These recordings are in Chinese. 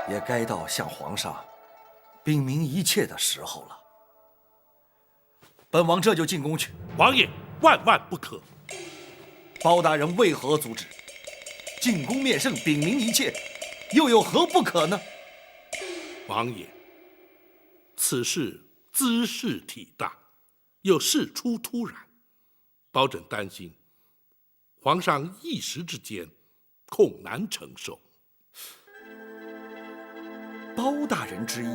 也该到向皇上禀明一切的时候了。本王这就进宫去。王爷，万万不可！包大人为何阻止？进宫面圣，禀明一切，又有何不可呢？王爷，此事兹事体大，又事出突然，包拯担心皇上一时之间恐难承受。包大人之意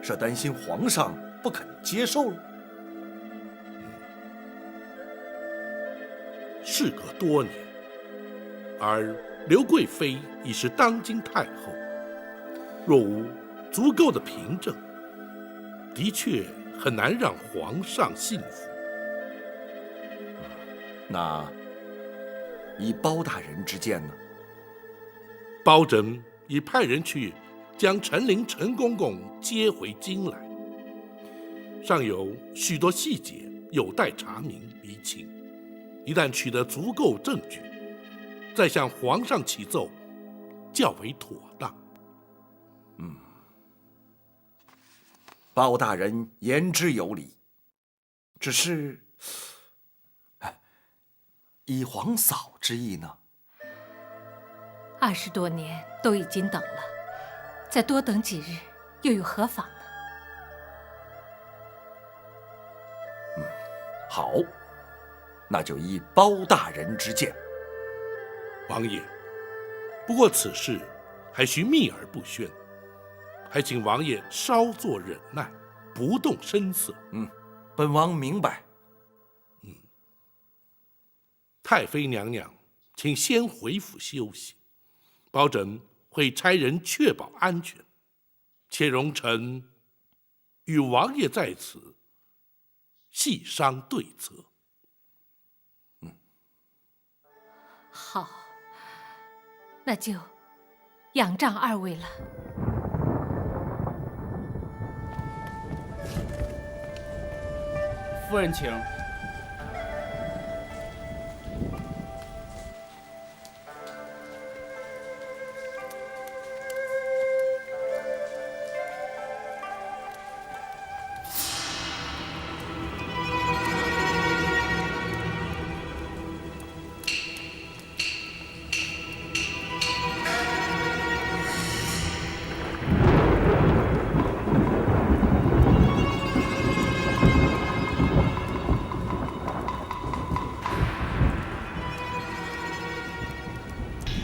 是担心皇上不肯接受了？事隔多年，而刘贵妃已是当今太后，若无足够的凭证，的确很难让皇上信服。那以包大人之见呢？包拯已派人去将陈琳、陈公公接回京来，尚有许多细节有待查明厘清。一旦取得足够证据，再向皇上启奏，较为妥当。包大人言之有理，只是，以皇嫂之意呢？20多年都已经等了，再多等几日又有何妨呢？好，那就依包大人之见。王爷，不过此事还需秘而不宣，还请王爷稍作忍耐，不动声色。本王明白。太妃娘娘，请先回府休息，包拯会差人确保安全，且容臣与王爷在此细商对策。好，那就仰仗二位了。夫人请。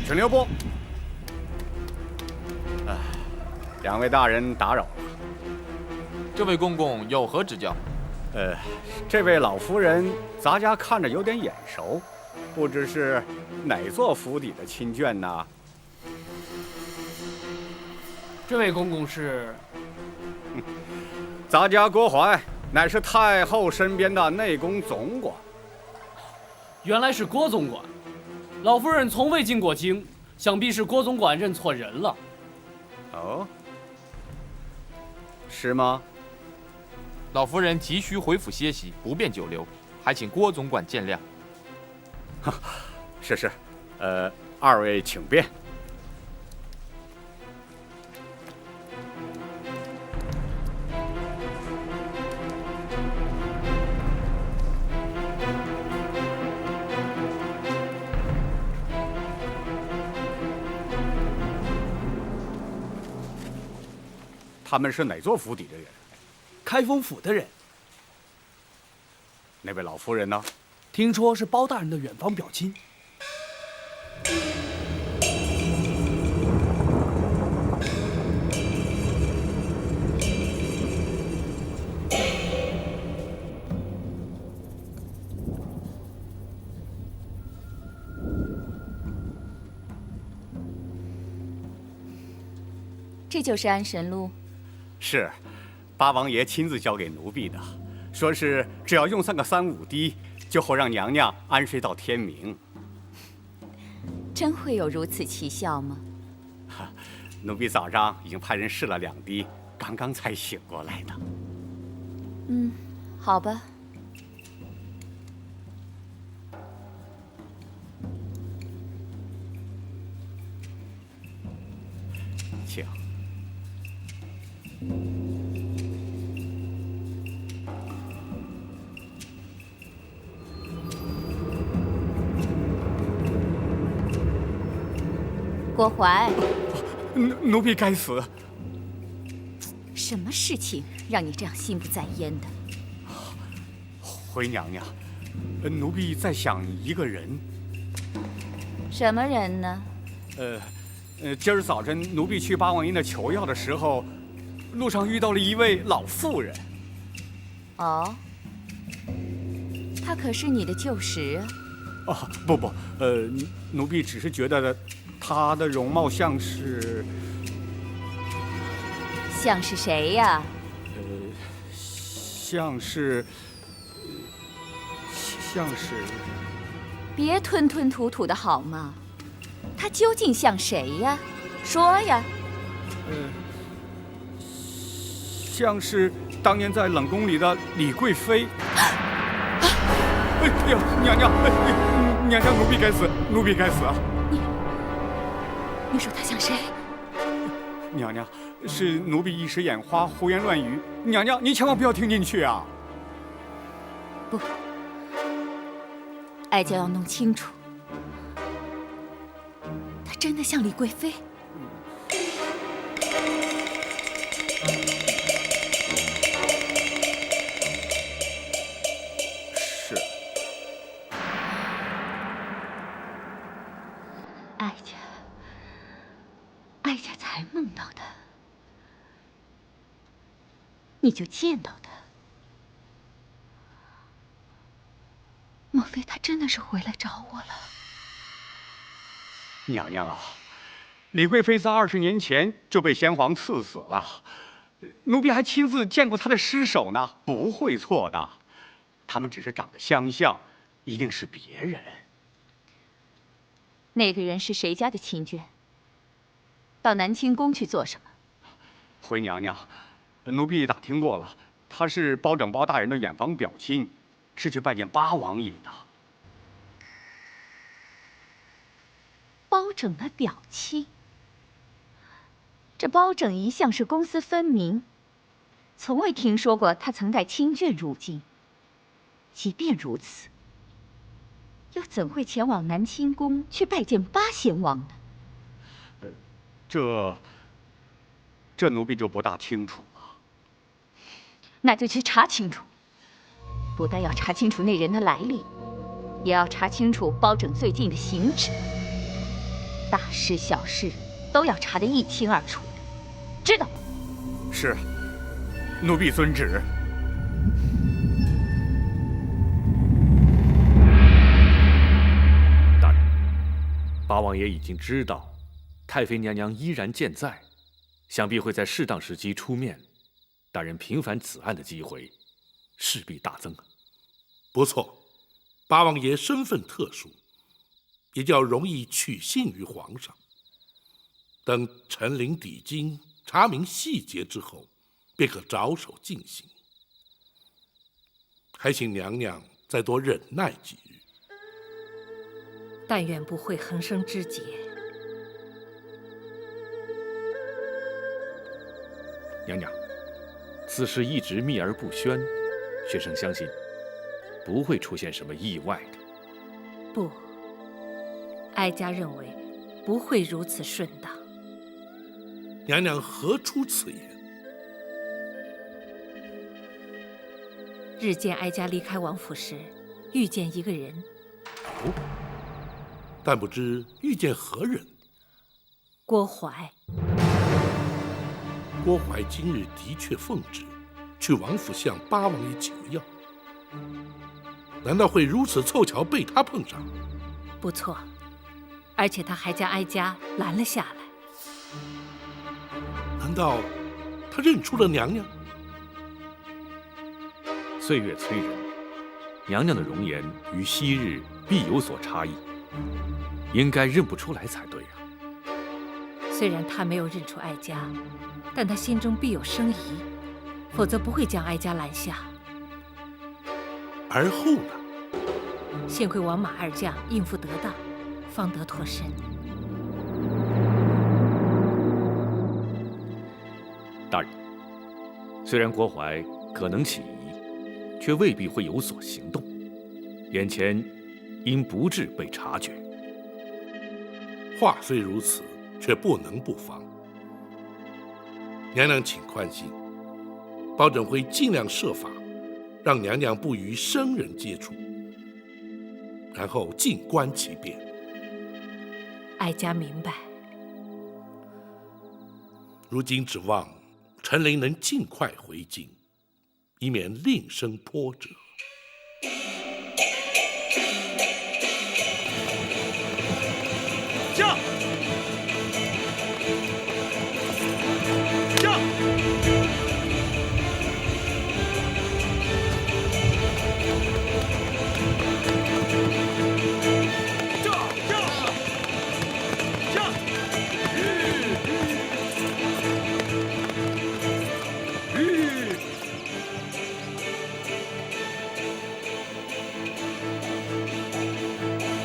请留步。两位大人打扰了。这位公公有何指教？这位老夫人，咱家看着有点眼熟，不知是哪座府邸的亲眷呢？这位公公是？咱家郭槐乃是太后身边的内宫总管。原来是郭总管。老夫人从未进过京，想必是郭总管认错人了。哦，是吗？老夫人急需回府歇息，不便久留，还请郭总管见谅。是，二位请便。他们是哪座府邸的人？开封府的人。那位老夫人呢？听说是包大人的远房表亲。这就是安神路。是，八王爷亲自交给奴婢的，说是只要用上个3-5滴，就好让娘娘安睡到天明。真会有如此奇效吗？奴婢早上已经派人试了2滴，刚刚才醒过来的。好吧。请。郭淮，奴婢该死。什么事情让你这样心不在焉的？回娘娘，奴婢在想一个人。什么人呢？今儿早晨奴婢去八王爷那求药的时候，路上遇到了一位老妇人。哦，她可是你的旧识啊？哦，不，奴婢只是觉得她的容貌像是谁呀？像是。别吞吞吐吐的好吗？她究竟像谁呀？说呀！像是当年在冷宫里的李贵妃。哎呀，娘娘，娘娘，奴婢该死，奴婢该死啊！你说她像谁？娘娘，是奴婢一时眼花，胡言乱语。娘娘，您千万不要听进去啊！不，哀家要弄清楚，她真的像李贵妃？是。哀家才梦到她，你就见到她。莫非她真的是回来找我了？娘娘啊，李贵妃在20年前就被先皇赐死了，奴婢还亲自见过她的尸首呢，不会错的。他们只是长得相像，一定是别人。那个人是谁家的亲眷？到南清宫去做什么？回娘娘，奴婢打听过了，他是包拯包大人的远房表亲，是去拜见八王爷的。包拯的表亲？这包拯一向是公私分明，从未听说过他曾带亲眷入京。即便如此，又怎会前往南清宫去拜见八贤王呢？这奴婢就不大清楚了。那就去查清楚，不但要查清楚那人的来历，也要查清楚包拯最近的行止，大事小事都要查得一清二楚的，知道吗？是，奴婢遵旨。大人，八王爷已经知道太妃娘娘依然健在，想必会在适当时机出面。大人平反此案的机会势必大增。不错，八王爷身份特殊，也较容易取信于皇上。等陈灵抵京，查明细节之后，便可着手进行。还请娘娘再多忍耐几日。但愿不会横生枝节。娘娘，此事一直秘而不宣，学生相信不会出现什么意外的。不，哀家认为不会如此顺当。娘娘何出此言？日间哀家离开王府时，遇见一个人。哦，但不知遇见何人？郭淮。郭淮今日的确奉旨去王府向八王爷求药，难道会如此凑巧被他碰上？不错，而且他还将哀家拦了下来。难道他认出了娘娘？岁月催人，娘娘的容颜与昔日必有所差异，应该认不出来才对啊。虽然他没有认出哀家，但他心中必有生疑，否则不会将哀家拦下。而后呢？幸亏王马二将应付得当，方得脱身。大人，虽然郭淮可能起疑，却未必会有所行动。眼前因不智被察觉。话虽如此，却不能不防。娘娘请宽心，包拯会尽量设法让娘娘不与生人接触，然后静观其变。哀家明白。如今指望陈琳能尽快回京，以免另生波折。驾！驾！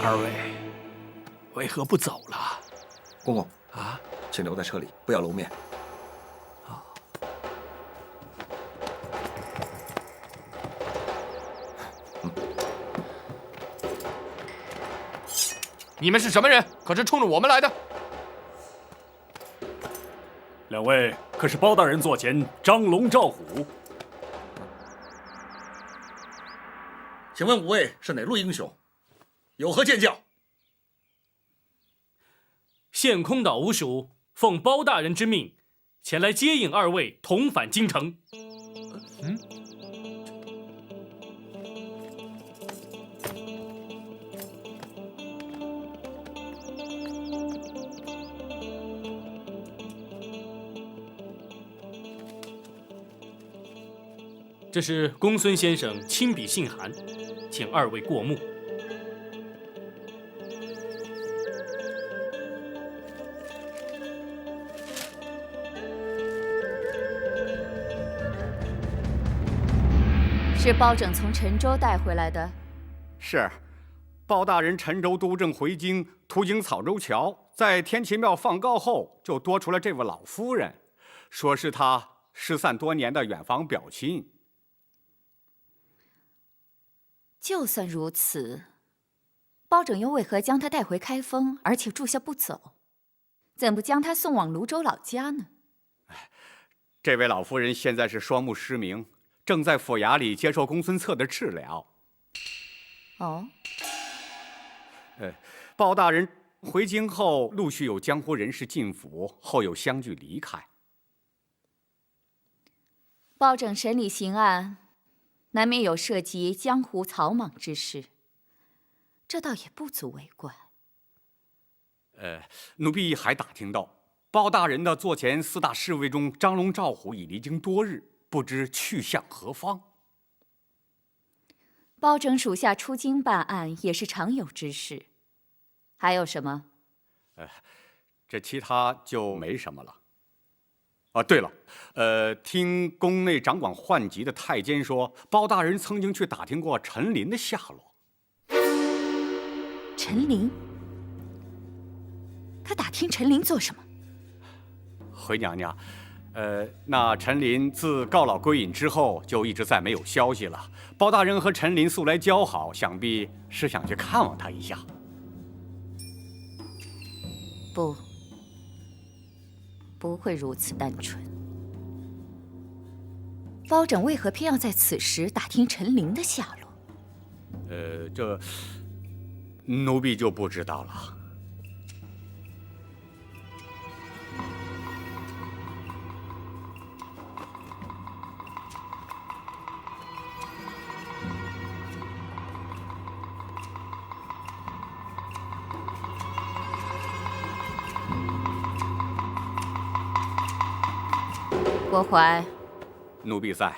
二位为何不走了？公公啊，请留在车里，不要露面。你们是什么人？可是冲着我们来的？两位可是包大人座前张龙赵虎？请问五位是哪路英雄？有何见教？现空岛吴蜀奉包大人之命，前来接应二位同返京城。这是公孙先生亲笔信函，请二位过目。是包拯从陈州带回来的。是，包大人陈州督政回京，途经草州桥，在天齐庙放告后，就多出了这位老夫人，说是他失散多年的远房表亲。就算如此，包拯又为何将他带回开封，而且住下不走？怎不将他送往泸州老家呢？这位老夫人现在是双目失明，正在府衙里接受公孙策的治疗。哦，包大人回京后，陆续有江湖人士进府，后有相继离开。包拯审理刑案，难免有涉及江湖草莽之事，这倒也不足为怪。奴婢还打听到，包大人的座前4大侍卫中，张龙、赵虎已离京多日，不知去向何方。包拯属下出京办案也是常有之事，还有什么？这其他就没什么了。啊，对了，听宫内掌管宦籍的太监说，包大人曾经去打听过陈琳的下落。陈琳？他打听陈琳做什么？回娘娘，那陈琳自告老归隐之后，就一直再没有消息了。包大人和陈琳素来交好，想必是想去看望她一下。不会如此单纯。包拯为何偏要在此时打听陈琳的下落？这奴婢就不知道了。郭淮，奴婢在。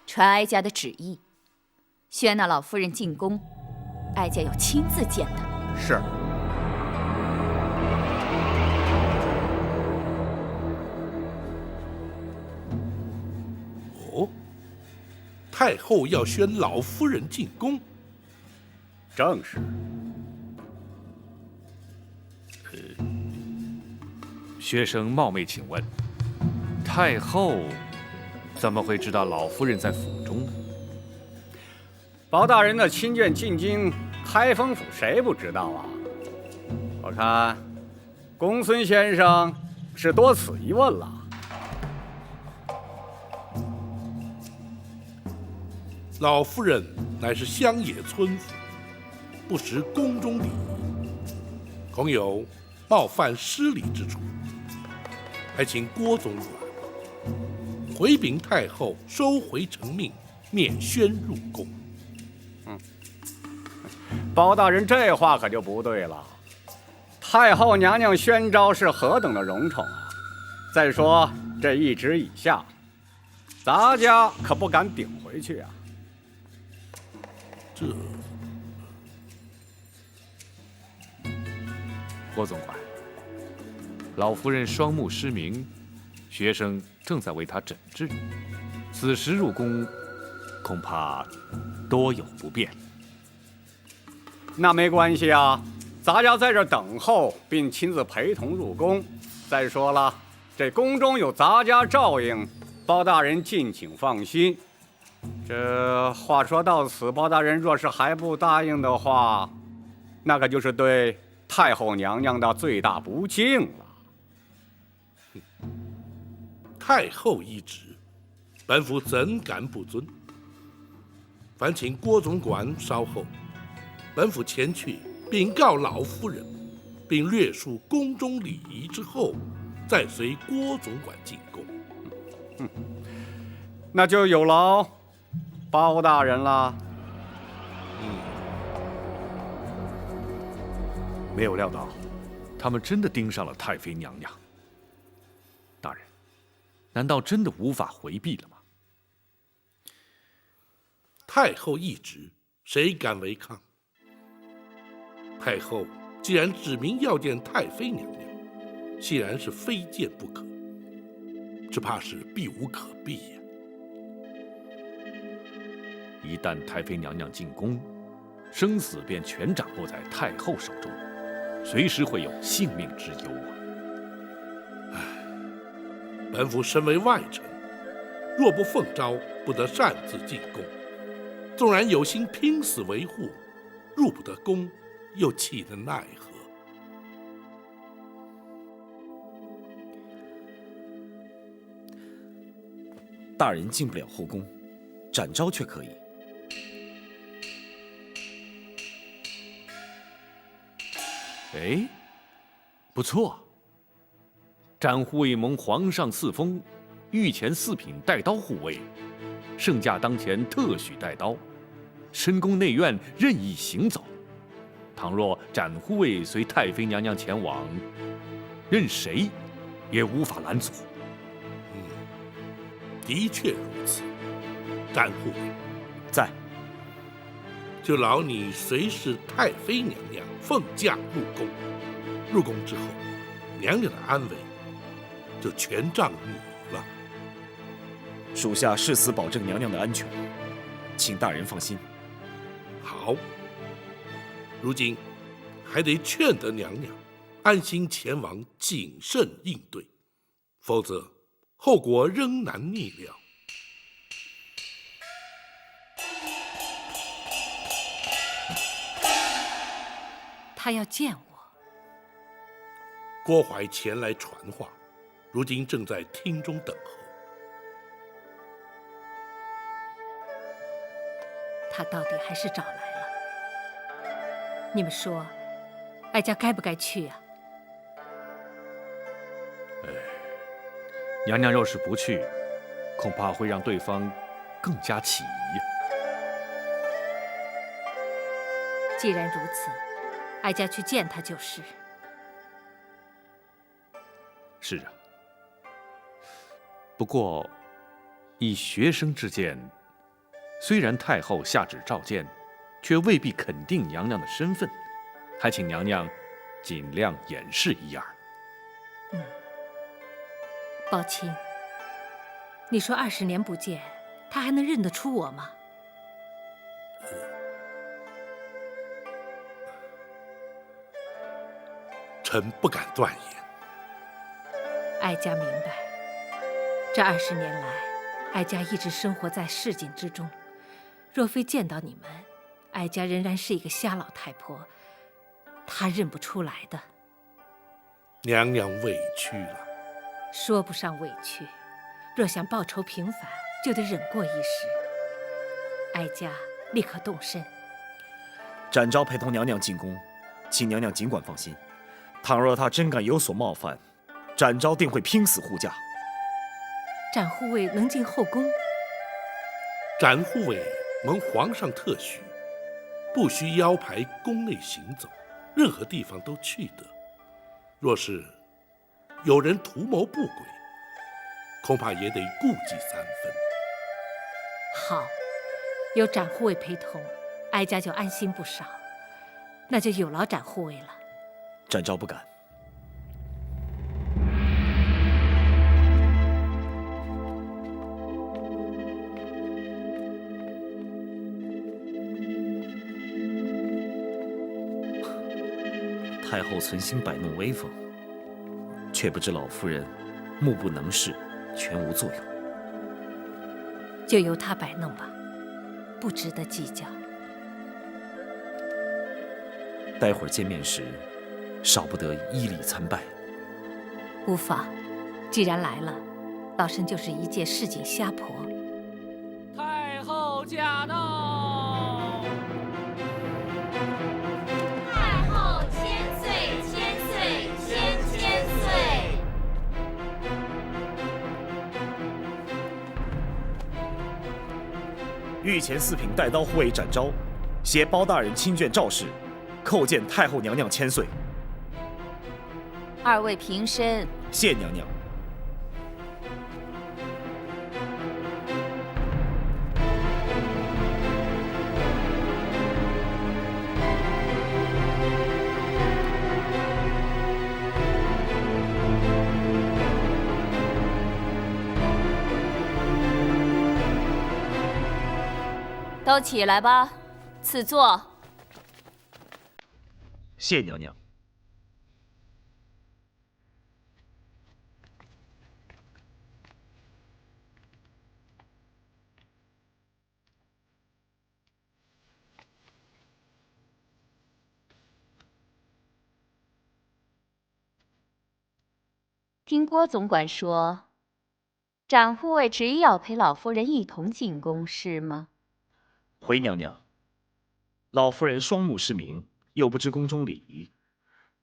传哀家的旨意，宣那老夫人进宫，哀家要亲自见她。是。哦，太后要宣老夫人进宫。正是。学生冒昧请问，太后怎么会知道老夫人在府中呢？包大人的亲眷进京开封府，谁不知道啊？我看公孙先生是多此一问了。老夫人乃是乡野村妇，不识宫中礼仪，恐有冒犯失礼之处，还请郭总管回禀太后，收回成命，免宣入宫。包大人这话可就不对了。太后娘娘宣昭是何等的荣宠啊！再说这一旨以下，咱家可不敢顶回去啊。郭总管，老夫人双目失明，学生正在为她诊治，此时入宫，恐怕多有不便。那没关系啊，咱家在这等候，并亲自陪同入宫。再说了，这宫中有咱家照应，包大人敬请放心。这话说到此，包大人若是还不答应的话，那可就是对太后娘娘的最大不敬了。太后懿旨，本府怎敢不遵？烦请郭总管稍后，本府前去禀告老夫人，并略述宫中礼仪之后，再随郭总管进宫。那就有劳包大人了。没有料到，他们真的盯上了太妃娘娘。大人，难道真的无法回避了吗？太后懿旨，谁敢违抗？太后既然指明要见太妃娘娘，既然是非见不可，只怕是避无可避呀。一旦太妃娘娘进宫，生死便全掌握在太后手中，随时会有性命之忧啊！本府身为外臣，若不奉诏，不得擅自进宫。纵然有心拼死维护，入不得宫，又岂能奈何？大人进不了后宫，展昭却可以。哎，不错。展护卫蒙皇上赐封，御前4品带刀护卫，圣驾当前特许带刀，深宫内院任意行走。倘若展护卫随太妃娘娘前往，任谁也无法拦阻。的确如此。展护卫在，就劳你随侍太妃娘娘奉驾入宫。入宫之后，娘娘的安危就全仗你了。属下誓死保证娘娘的安全，请大人放心。好，如今还得劝得娘娘安心前往，谨慎应对，否则后果仍难逆料。他要见我。郭槐前来传话，如今正在厅中等候。他到底还是找来了。你们说，哀家该不该去啊？娘娘要是不去，恐怕会让对方更加起疑。既然如此，哀家去见他就是。是啊，不过以学生之见，虽然太后下旨召见，却未必肯定娘娘的身份，还请娘娘尽量掩饰一二。宝琴，你说20年不见，他还能认得出我吗？臣不敢断言。哀家明白，这20年来，哀家一直生活在市井之中。若非见到你们，哀家仍然是一个瞎老太婆，她认不出来的。娘娘委屈了。说不上委屈，若想报仇平反，就得忍过一时。哀家立刻动身。展昭陪同娘娘进宫，请娘娘尽管放心。倘若他真敢有所冒犯，展昭定会拼死护驾。展护卫能进后宫？展护卫蒙皇上特许，不需腰牌宫内行走，任何地方都去得。若是有人图谋不轨，恐怕也得顾忌3分。好，有展护卫陪同，哀家就安心不少。那就有劳展护卫了。展昭不敢。太后存心摆弄威风，却不知老夫人目不能视，全无作用。就由她摆弄吧，不值得计较。待会儿见面时，少不得依礼参拜。无妨，既然来了，老身就是一介市井瞎婆。太后驾到！太后千岁，千岁，千岁！御前4品带刀护卫展昭，携包大人亲眷赵氏，叩见太后娘娘千岁。2位平身。谢娘娘。都起来吧，赐座。谢娘娘。听郭总管说，展护卫执意要陪老夫人一同进宫，是吗？回娘娘，老夫人双目失明，又不知宫中礼仪，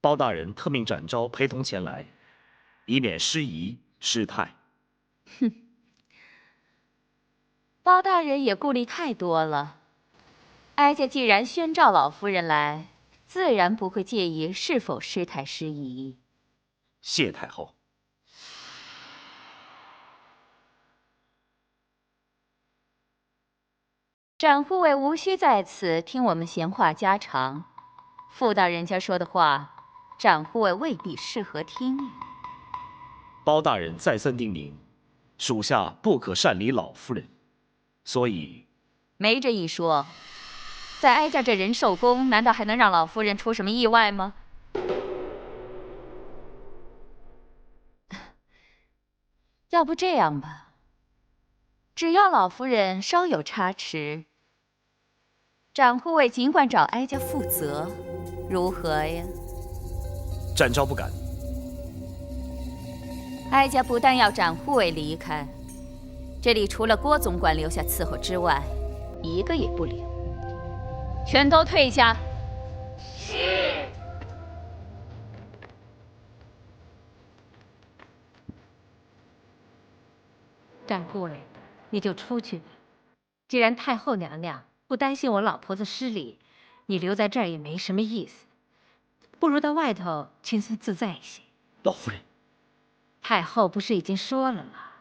包大人特命展昭陪同前来，以免失仪失态。哼，包大人也顾虑太多了。哀家既然宣召老夫人来，自然不会介意是否失态失仪。谢太后。展护卫无需在此听我们闲话家常，傅大人家说的话，展护卫未必适合听。包大人再三叮咛，属下不可擅离老夫人，所以没这一说。在哀家这人寿宫，难道还能让老夫人出什么意外吗？要不这样吧，只要老夫人稍有差池，展护卫尽管找哀家负责，如何呀？展昭不敢。哀家不但要展护卫离开，这里除了郭总管留下伺候之外，一个也不留，全都退下。是。展护卫，你就出去吧。既然太后娘娘不担心我老婆子失礼，你留在这儿也没什么意思，不如到外头轻松自在一些。老夫人，太后不是已经说了吗？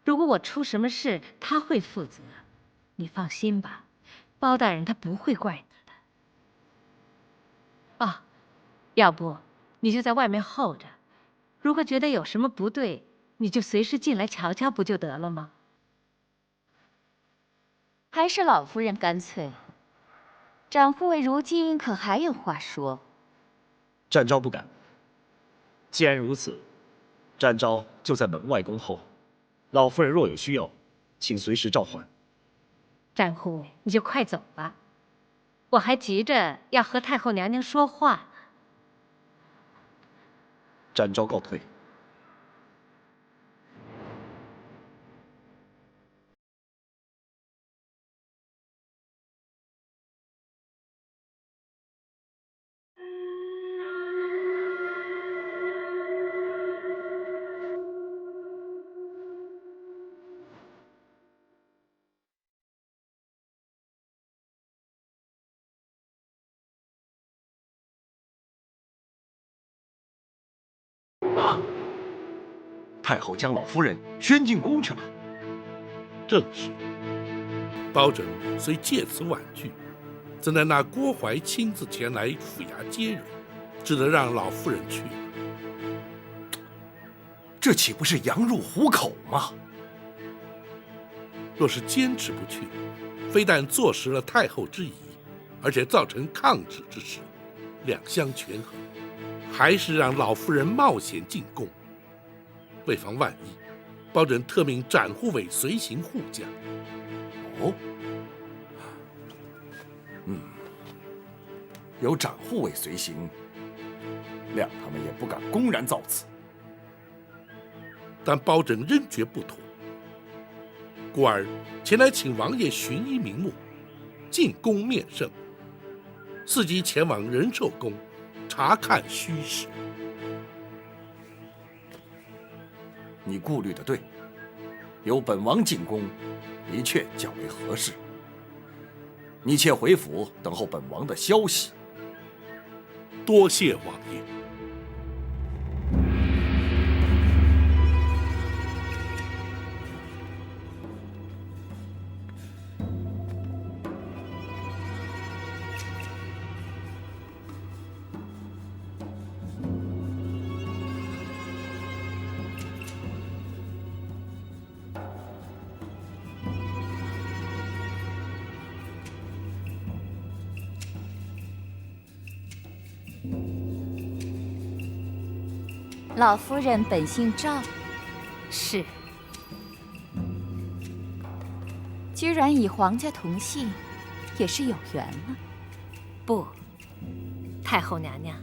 如果我出什么事，她会负责。你放心吧，包大人他不会怪你的。啊，要不你就在外面候着，如果觉得有什么不对，你就随时进来瞧瞧，不就得了吗？还是老夫人干脆。展护卫如今可还有话说？展昭不敢。既然如此，展昭就在门外恭候，老夫人若有需要，请随时召唤。展护卫，你就快走吧，我还急着要和太后娘娘说话。展昭告退。太后将老夫人宣进宫去了。正是。包拯虽借此婉拒，怎奈那郭槐亲自前来府衙接人，只得让老夫人去了。这岂不是羊入虎口吗？若是坚持不去，非但坐实了太后之疑，而且造成抗旨之事，两相权衡，还是让老夫人冒险进宫。为防万一，包拯特命展护卫随行护驾。哦，有展护卫随行，谅他们也不敢公然造次。但包拯仍觉不妥，故而前来请王爷寻医名目，进宫面圣，伺机前往仁寿宫查看虚实。你顾虑的对，由本王进宫，的确较为合适。你且回府等候本王的消息。多谢王爷。老夫人本姓赵，是。居然与皇家同姓，也是有缘了。不，太后娘娘，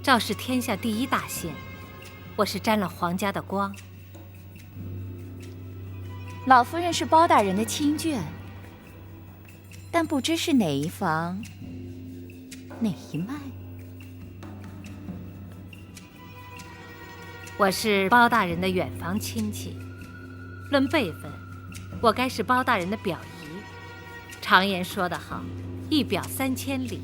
赵是天下第一大姓，我是沾了皇家的光。老夫人是包大人的亲眷，但不知是哪一房、哪一脉。我是包大人的远房亲戚，论辈分，我该是包大人的表姨。常言说得好，一表3000里。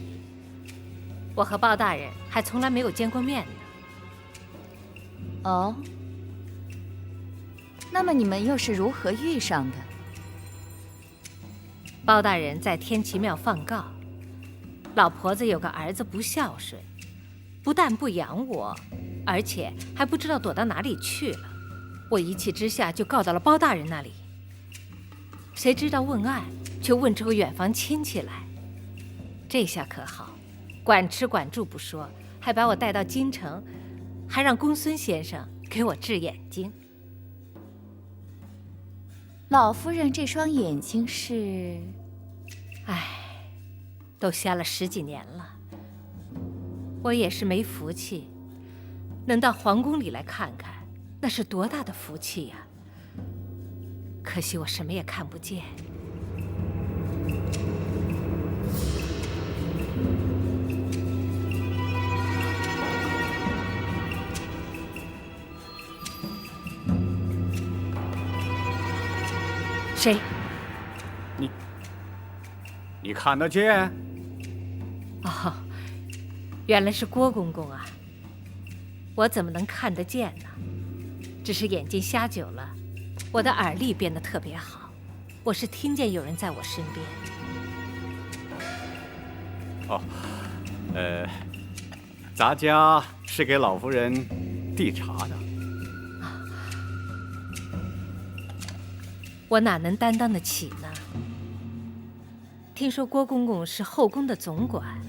我和包大人还从来没有见过面呢。哦，那么你们又是如何遇上的？包大人在天齐庙放告，老婆子有个儿子不孝顺，不但不养我，而且还不知道躲到哪里去了。我一气之下就告到了包大人那里。谁知道问案，却问出个远房亲戚来。这下可好，管吃管住不说，还把我带到京城，还让公孙先生给我治眼睛。老夫人这双眼睛是……唉，都瞎了10几年了。我也是没福气，能到皇宫里来看看，那是多大的福气呀！可惜我什么也看不见。谁？你看得见？哦，原来是郭公公啊！我怎么能看得见呢？只是眼睛瞎久了，我的耳力变得特别好，我是听见有人在我身边。哦，咱家是给老夫人递茶的。我哪能担当得起呢？听说郭公公是后宫的总管，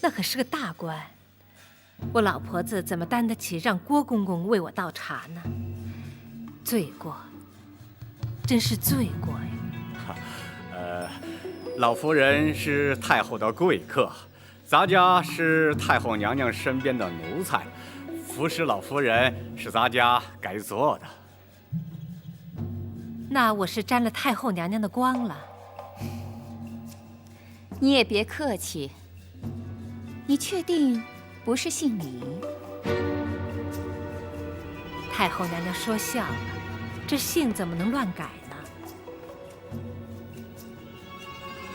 那可是个大官，我老婆子怎么担得起让郭公公为我倒茶呢？罪过，真是罪过呀！老夫人是太后的贵客，咱家是太后娘娘身边的奴才，服侍老夫人是咱家该做的。那我是沾了太后娘娘的光了。你也别客气，你确定不是姓李？太后娘娘说笑了，这姓怎么能乱改呢？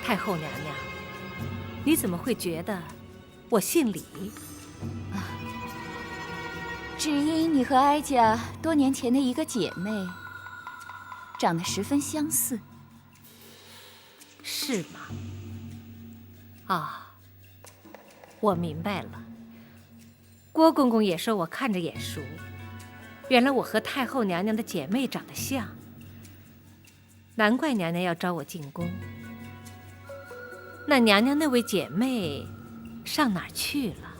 太后娘娘，你怎么会觉得我姓李？只因你和哀家多年前的一个姐妹长得十分相似。是吗？啊，我明白了。郭公公也说我看着眼熟，原来我和太后娘娘的姐妹长得像，难怪娘娘要招我进宫。那娘娘那位姐妹上哪儿去了？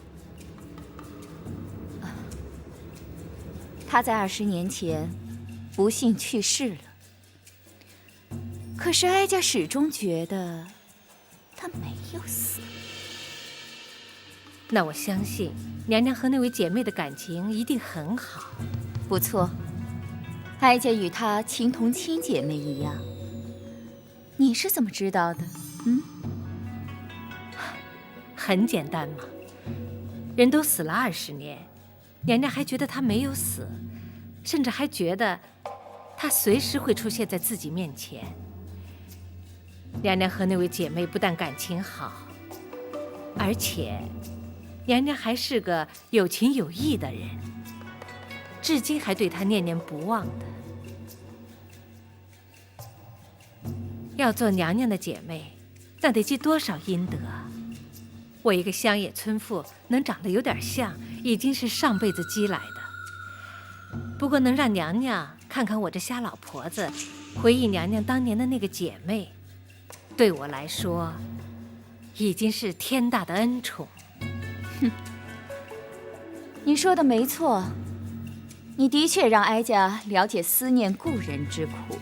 她在20年前不幸去世了，可是哀家始终觉得她没有死。那我相信娘娘和那位姐妹的感情一定很好。不错，哀家与她情同亲姐妹一样。你是怎么知道的？很简单嘛，人都死了20年，娘娘还觉得她没有死，甚至还觉得她随时会出现在自己面前。娘娘和那位姐妹不但感情好，而且娘娘还是个有情有义的人，至今还对她念念不忘的。要做娘娘的姐妹，那得积多少阴德啊！我一个乡野村妇能长得有点像，已经是上辈子积来的。不过能让娘娘看看我这瞎老婆子，回忆娘娘当年的那个姐妹，对我来说已经是天大的恩宠。你说的没错，你的确让哀家了解思念故人之苦。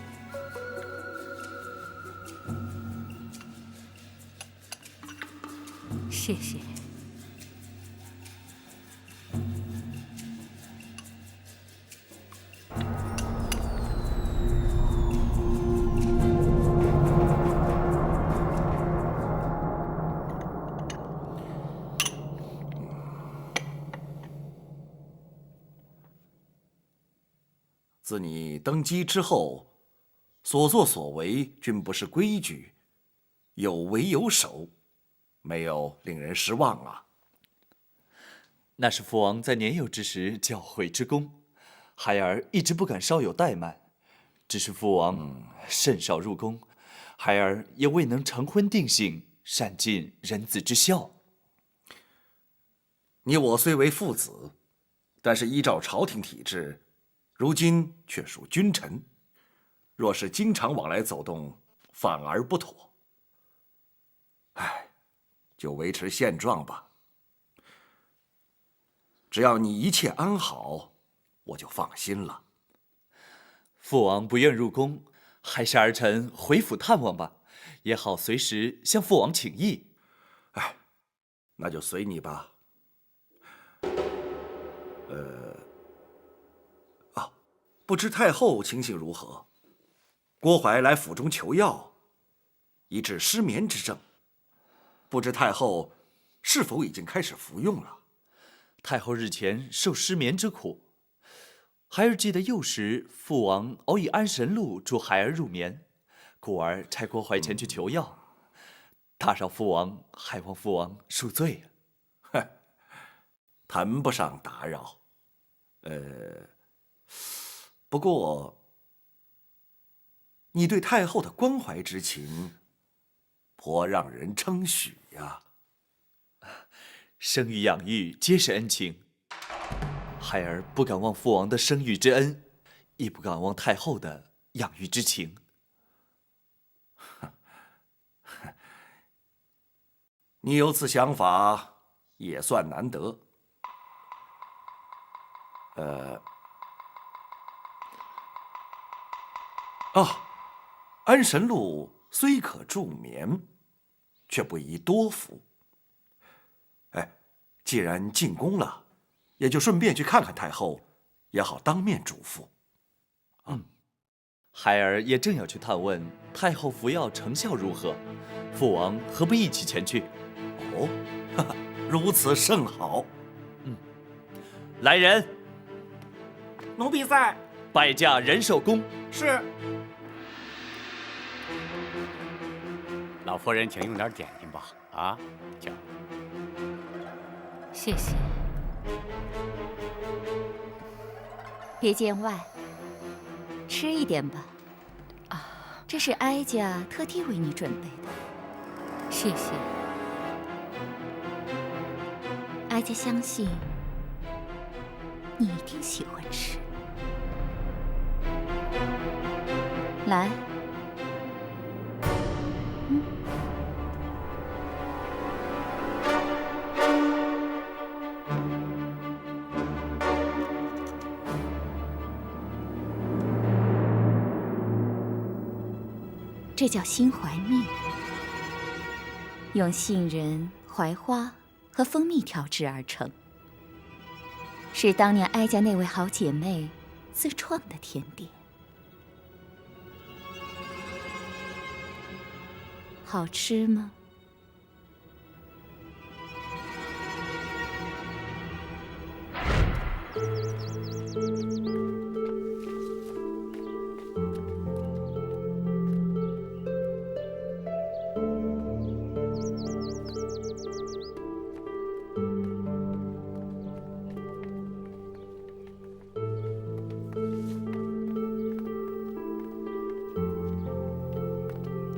谢谢。自你登基之后，所作所为均不是规矩，有为有守，没有令人失望啊。那是父王在年幼之时教诲之功，孩儿一直不敢稍有怠慢。只是父王甚少入宫，孩儿也未能成婚定性，善尽人子之孝。你我虽为父子，但是依照朝廷体制，如今却属君臣，若是经常往来走动，反而不妥。就维持现状吧。只要你一切安好，我就放心了。父王不愿入宫，还是儿臣回府探望吧，也好随时向父王请益。那就随你吧。不知太后情形如何？郭槐来府中求药，以治失眠之症。不知太后是否已经开始服用了？太后日前受失眠之苦，孩儿记得幼时父王偶以安神露助孩儿入眠，故而差郭槐前去求药。打扰父王，还望父王恕罪。谈不上打扰。不过，你对太后的关怀之情，颇让人称许呀。生育养育皆是恩情，孩儿不敢忘父王的生育之恩，亦不敢忘太后的养育之情。你有此想法，也算难得。安神路虽可助眠，却不宜多服。哎，既然进宫了，也就顺便去看看太后，也好当面嘱咐。孩儿也正要去探问太后服药成效如何，父王何不一起前去？哦，如此甚好。来人，奴婢在。拜驾仁寿宫。是。老夫人，请用点点心吧。啊，请。谢谢。别见外，吃一点吧。啊，这是哀家特地为你准备的。谢谢。哀家相信你一定喜欢吃。来。这叫心怀蜜，用杏仁、槐花和蜂蜜调制而成，是当年哀家那位好姐妹自创的甜点。好吃吗？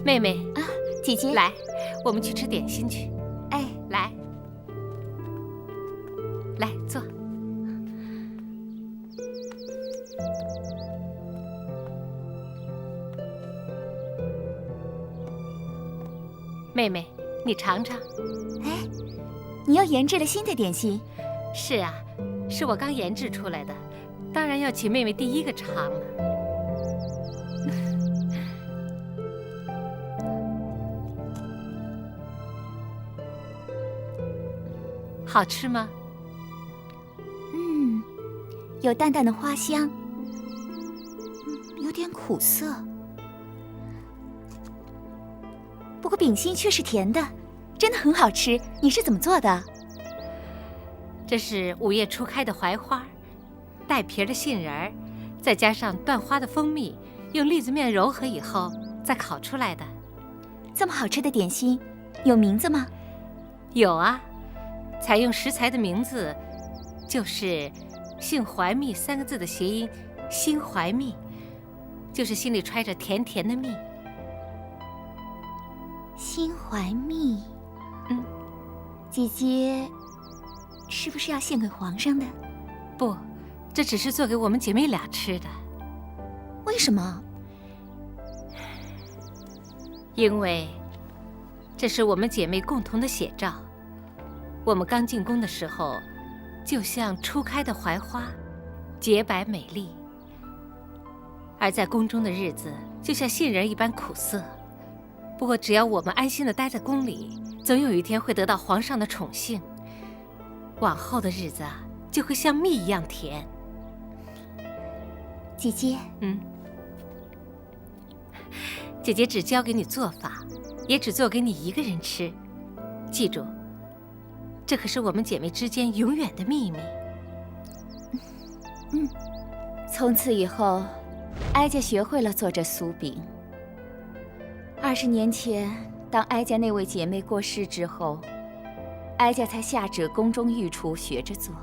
妹妹啊，姐姐，来，我们去吃点心去。哎，来，来坐。妹妹，你尝尝。哎，你又研制了新的点心？是啊，是我刚研制出来的，当然要请妹妹第一个尝了。好吃吗？有淡淡的花香，有点苦涩。不过饼心却是甜的，真的很好吃。你是怎么做的？这是5月初开的槐花，带皮的杏仁儿，再加上断花的蜂蜜，用栗子面揉合以后再烤出来的。这么好吃的点心，有名字吗？有啊。采用食材的名字就是“杏怀蜜”3个字的谐音“心怀蜜”，就是心里揣着甜甜的蜜。心怀蜜，姐姐是不是要献给皇上的？不，这只是做给我们姐妹俩吃的。为什么？因为这是我们姐妹共同的写照。我们刚进宫的时候，就像初开的槐花，洁白美丽；而在宫中的日子，就像杏仁一般苦涩。不过，只要我们安心地待在宫里，总有一天会得到皇上的宠幸。往后的日子啊，就会像蜜一样甜。姐姐，姐姐只教给你做法，也只做给你一个人吃。记住。这可是我们姐妹之间永远的秘密。从此以后，哀家学会了做这酥饼。20年前，当哀家那位姐妹过世之后，哀家才下旨宫中御厨学着做。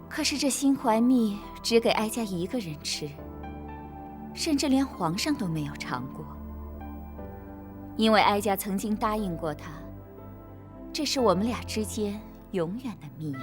可是这心怀蜜只给哀家一个人吃，甚至连皇上都没有尝过，因为哀家曾经答应过他。这是我们俩之间永远的秘密。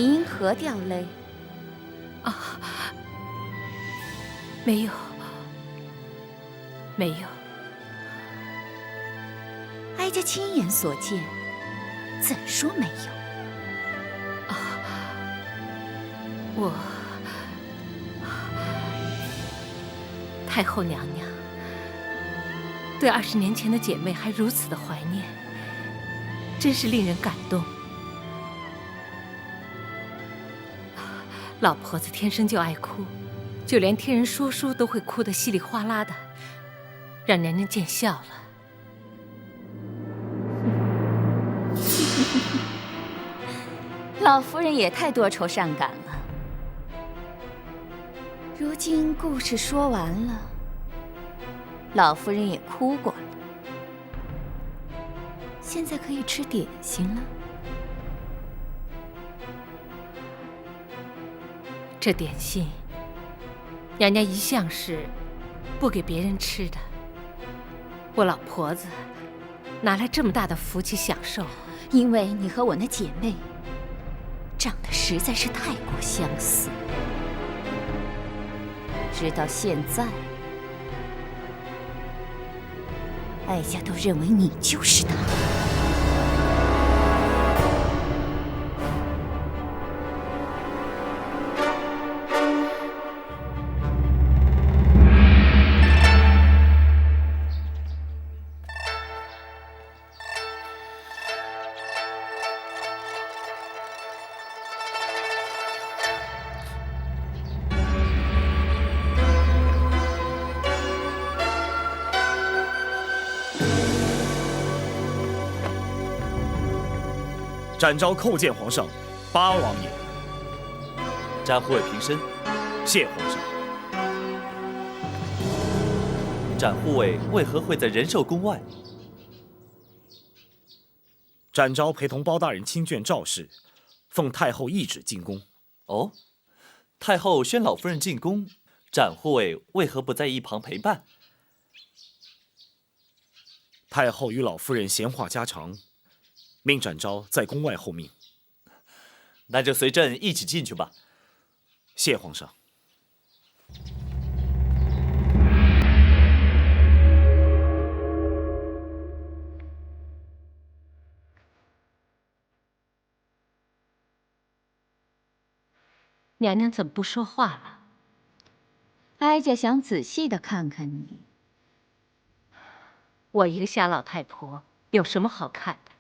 你因何掉泪？啊，没有，没有。哀家亲眼所见，怎说没有？太后娘娘对20年前的姐妹还如此的怀念，真是令人感动。老婆子天生就爱哭，就连听人说书都会哭得稀里哗啦的，让娘娘见笑了。老夫人也太多愁善感了。如今故事说完了，老夫人也哭过了，现在可以吃点心了。这点心，娘娘一向是不给别人吃的。我老婆子哪来这么大的福气享受？因为你和我那姐妹长得实在是太过相似。直到现在，哀家都认为你就是她。展昭叩见皇上，八王爷。展护卫平身，谢皇上。展护卫为何会在仁寿宫外？展昭陪同包大人亲眷赵氏，奉太后懿旨进宫。哦，太后宣老夫人进宫，展护卫为何不在一旁陪伴？太后与老夫人闲话家常，命展昭在宫外候命。那就随朕一起进去吧。谢皇上。娘娘怎么不说话了？哀家想仔细的看看你。我一个瞎老太婆，有什么好看的？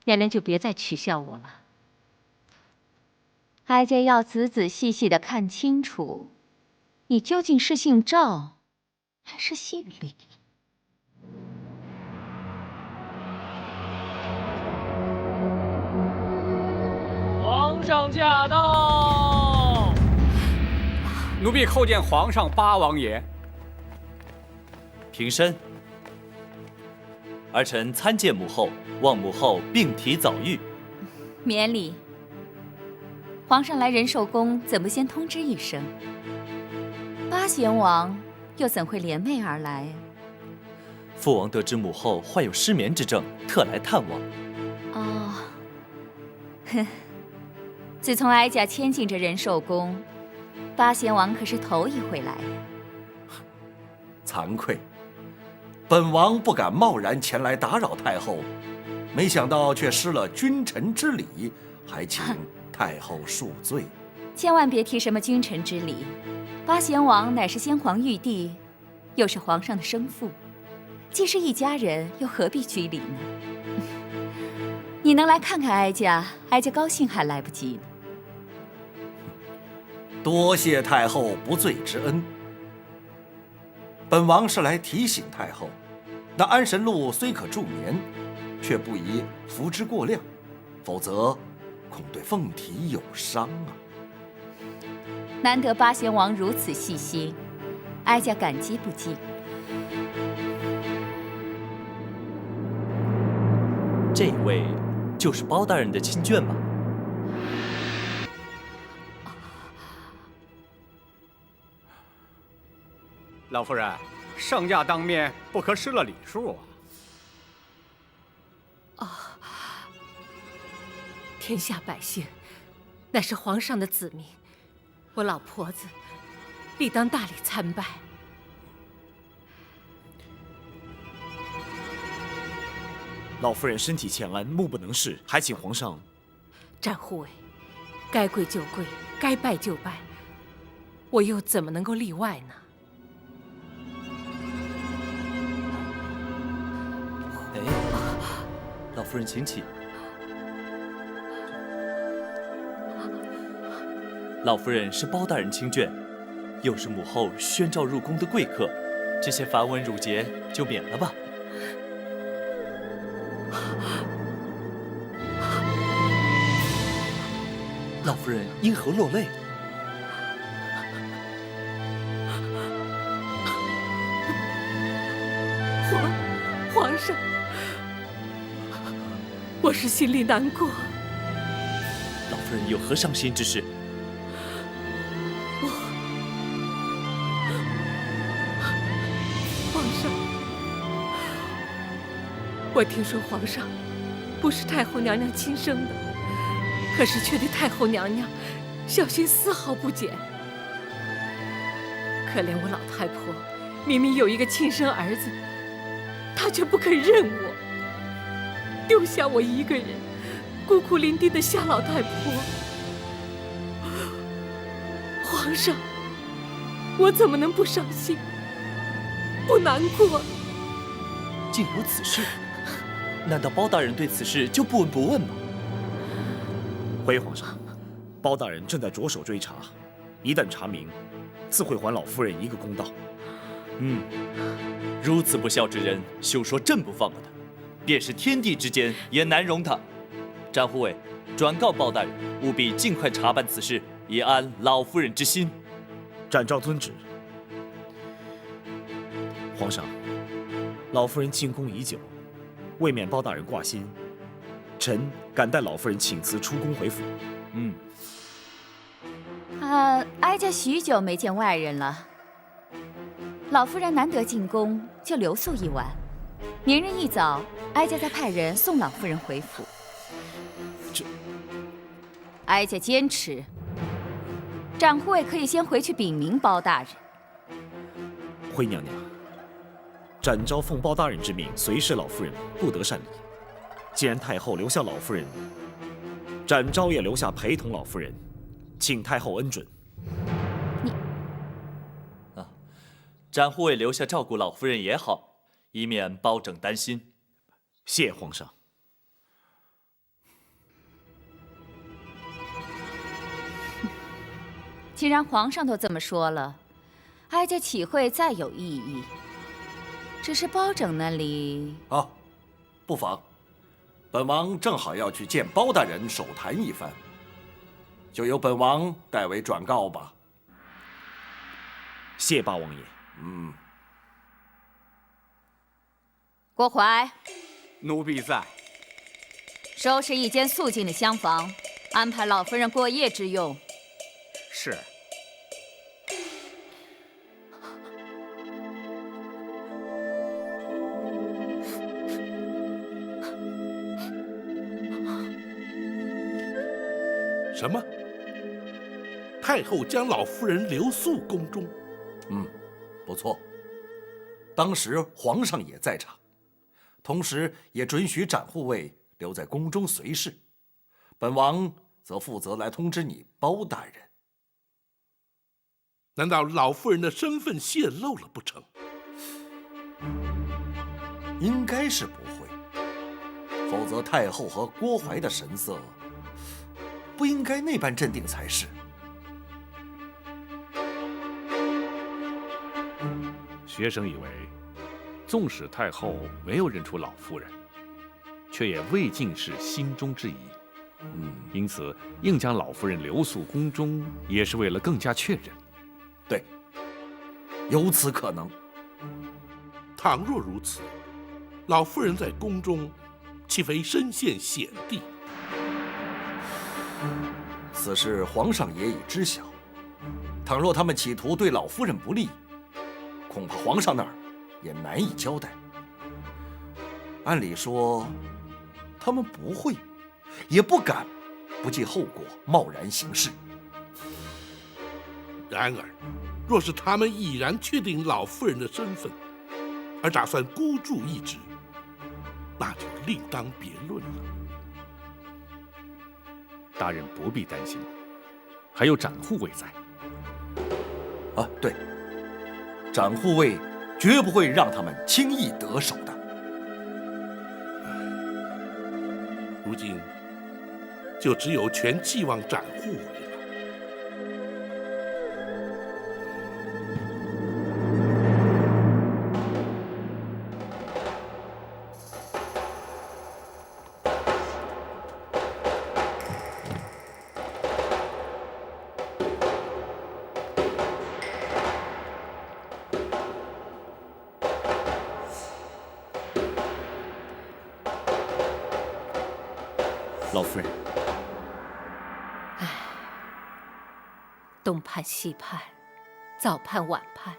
娘娘就别再取笑我了。哀家要仔仔细细的看清楚，你究竟是姓赵，还是姓李？皇上驾到！奴婢叩见皇上八王爷。平身。儿臣参见母后，望母后病体早愈。免礼。皇上来仁寿宫，怎不先通知一声？八贤王又怎会联袂而来？父王得知母后患有失眠之症，特来探望。哦，哼，自从哀家迁进这仁寿宫，八贤王可是头一回来。惭愧，本王不敢贸然前来打扰太后，没想到却失了君臣之礼，还请太后恕罪。千万别提什么君臣之礼，八贤王乃是先皇玉帝，又是皇上的生父，既是一家人，又何必拘礼呢？你能来看看哀家，哀家高兴还来不及呢。多谢太后不罪之恩。本王是来提醒太后，那安神露虽可助眠，却不宜服之过量，否则恐对凤体有伤啊。难得八贤王如此细心，哀家感激不尽。这位就是包大人的亲眷吧？老夫人，圣驾当面，不可失了礼数啊！天下百姓乃是皇上的子民，我老婆子理当大礼参拜。老夫人身体欠安，目不能视，还请皇上。展护卫，该跪就跪，该拜就拜，我又怎么能够例外呢？哎，老夫人请起。老夫人是包大人亲眷，又是母后宣召入宫的贵客，这些繁文缛节就免了吧。老夫人因何落泪？皇上，我是心里难过。老夫人有何伤心之事？皇上，我听说皇上不是太后娘娘亲生的，可是却对太后娘娘小心丝毫不减。可怜我老太婆，明明有一个亲生儿子，她却不肯认我，丢下我一个人孤苦伶仃的夏老太婆。皇上，我怎么能不伤心，不难过？竟有此事？难道包大人对此事就不闻不问吗？回皇上，包大人正在着手追查，一旦查明，自会还老夫人一个公道。如此不孝之人，休说朕不放过他，便是天地之间也难容他。展护卫，转告包大人，务必尽快查办此事，以安老夫人之心。展昭遵旨。皇上，老夫人进宫已久，未免包大人挂心，臣敢带老夫人请辞出宫回府。哀家许久没见外人了。老夫人难得进宫，就留宿一晚。明日一早，哀家再派人送老夫人回府。哀家坚持，展护卫可以先回去禀明包大人。惠娘娘，展昭奉包大人之命随侍老夫人，不得擅离。既然太后留下老夫人，展昭也留下陪同老夫人，请太后恩准。展护卫留下照顾老夫人也好，以免包拯担心。谢皇上。既然皇上都这么说了，哀家岂会再有异议？只是包拯那里……不妨。本王正好要去见包大人手谈一番，就由本王代为转告吧。谢八王爷。郭槐，奴婢在。收拾一间肃静的厢房，安排老夫人过夜之用。是。什么？太后将老夫人留宿宫中？不错。当时皇上也在场，同时也准许展护卫留在宫中随侍，本王则负责来通知你包大人。难道老夫人的身份泄露了不成？应该是不会，否则太后和郭槐的神色不应该那般镇定才是。学生以为，纵使太后没有认出老夫人，却也未尽是心中之疑。因此硬将老夫人留宿宫中，也是为了更加确认。对，有此可能。倘若如此，老夫人在宫中，岂非身陷险地？此事皇上也已知晓。倘若他们企图对老夫人不利，恐怕皇上那儿也难以交代。按理说，他们不会，也不敢不计后果，贸然行事。然而，若是他们已然确定老夫人的身份，而打算孤注一掷，那就另当别论了。大人不必担心，还有展护卫在。啊，对，展护卫绝不会让他们轻易得手的。如今，就只有全寄望展护卫了。老夫人，东盼西盼，早盼晚盼，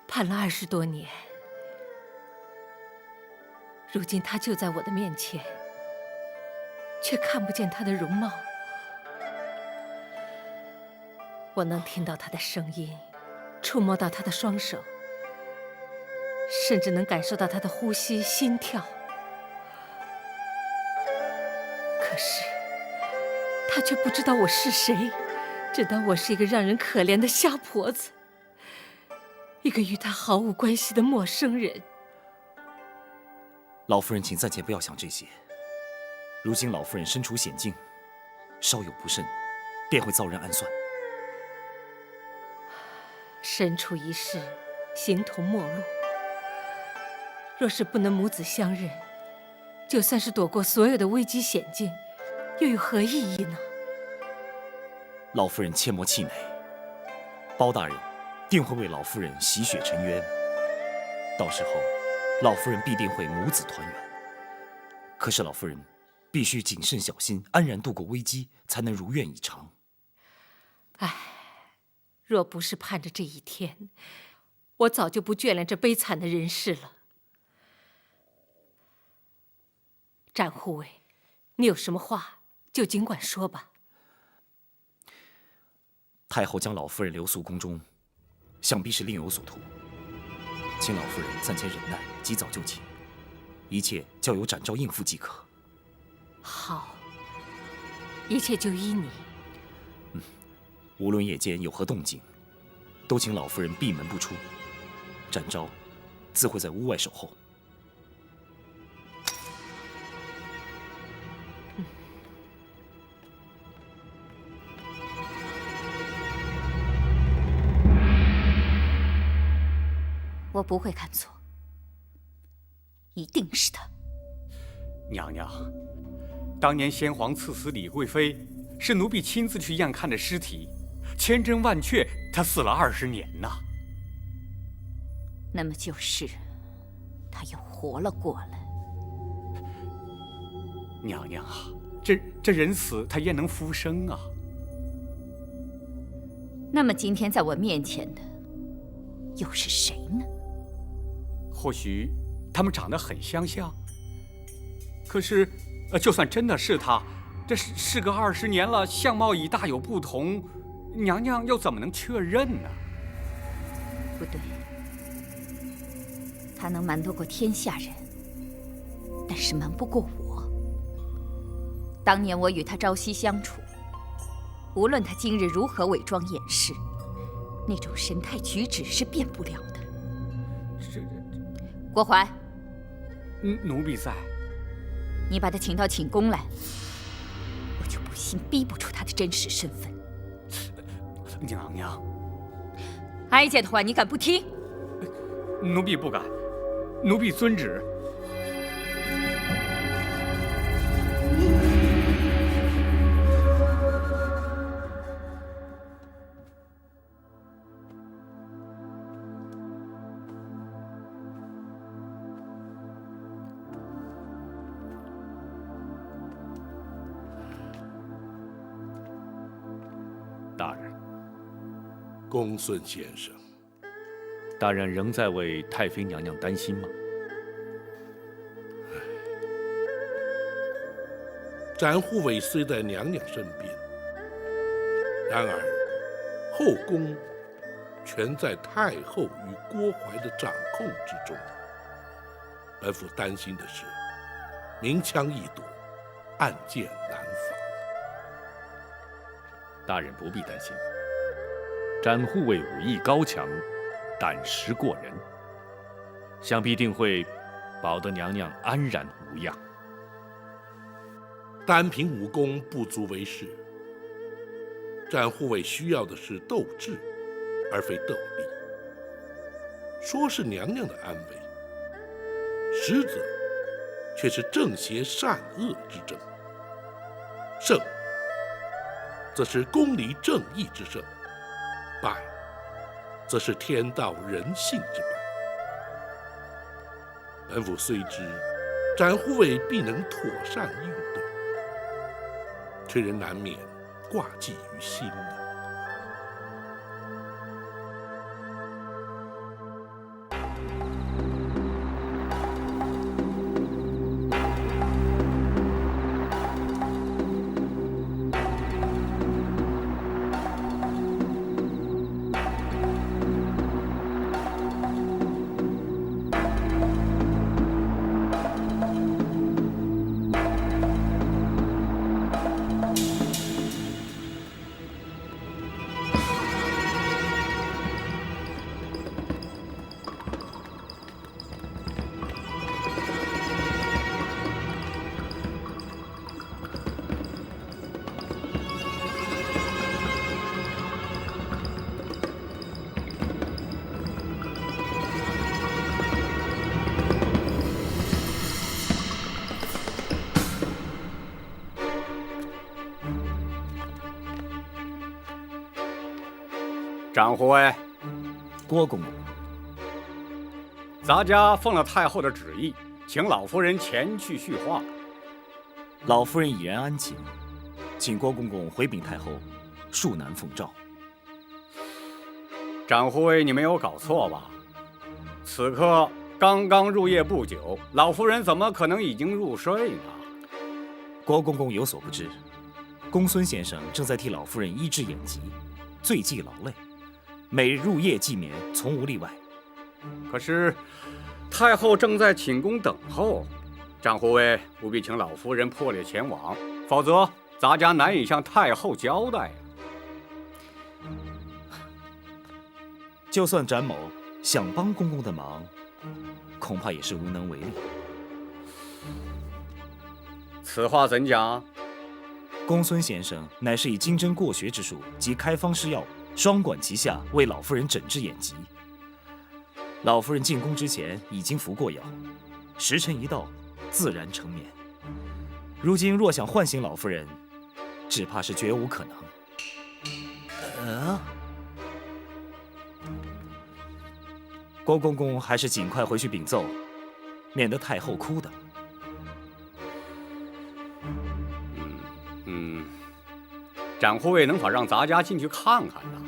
盼了20多年，如今他就在我的面前，却看不见他的容貌。我能听到他的声音，触摸到他的双手，甚至能感受到他的呼吸、心跳。可是，他却不知道我是谁，只当我是一个让人可怜的瞎婆子，一个与他毫无关系的陌生人。老夫人，请暂且不要想这些。如今老夫人身处险境，稍有不慎，便会遭人暗算。身处一世，形同陌路。若是不能母子相认，就算是躲过所有的危机险境，又有何意义呢？老夫人切莫气馁，包大人定会为老夫人洗雪沉冤，到时候老夫人必定会母子团圆。可是老夫人必须谨慎小心，安然度过危机，才能如愿以偿。唉，若不是盼着这一天，我早就不眷恋这悲惨的人世了。展护卫，你有什么话就尽管说吧。太后将老夫人留宿宫中，想必是另有所图，请老夫人暂且忍耐，及早就寝，一切交由展昭应付即可。好，一切就依你。无论夜间有何动静，都请老夫人闭门不出，展昭自会在屋外守候。我不会看错，一定是他。娘娘，当年先皇赐死李贵妃，是奴婢亲自去验看的尸体，千真万确，她死了20年呐。那么就是他又活了过来。娘娘啊，这人死他焉能复生啊？那么今天在我面前的又是谁呢？或许他们长得很相像，可是，就算真的是他，这事隔20年了，相貌已大有不同，娘娘又怎么能确认呢？不对，他能瞒得过天下人，但是瞒不过我。当年我与他朝夕相处，无论他今日如何伪装掩饰，那种神态举止是变不了的。郭淮，奴婢在。你把他请到寝宫来，我就不信逼不出他的真实身份。娘娘，哀家的话你敢不听？奴婢不敢，奴婢遵旨。大人，公孙先生，大人仍在为太妃娘娘担心吗？展护卫虽在娘娘身边，然而后宫全在太后与郭槐的掌控之中。本府担心的是，明枪易躲，暗箭难防。大人不必担心，展护卫武艺高强，胆识过人，想必定会保得娘娘安然无恙。单凭武功不足为事，展护卫需要的是斗志，而非斗力。说是娘娘的安危，实则却是正邪善恶之争。胜，则是公理正义之胜；败，则是天道人性之败。本府虽知展护卫必能妥善应对，却仍难免挂记于心呢。展护卫，郭公公，咱家奉了太后的旨意，请老夫人前去叙话。老夫人已然安寝，请郭公公回禀太后，恕难奉诏。展护卫，你没有搞错吧？此刻刚刚入夜不久，老夫人怎么可能已经入睡呢？郭公公有所不知，公孙先生正在替老夫人医治眼疾，最忌劳累，每日入夜既眠，从无例外。可是太后正在寝宫等候，展护卫务必请老夫人破例前往，否则咱家难以向太后交代呀。就算展某想帮公公的忙，恐怕也是无能为力。此话怎讲？公孙先生乃是以金针过穴之术及开方施药，双管齐下，为老夫人诊治眼疾。老夫人进宫之前已经服过药，时辰一到，自然成眠。如今若想唤醒老夫人，只怕是绝无可能。郭公公还是尽快回去禀奏，免得太后哭的。展护卫能否让咱家进去看看呢？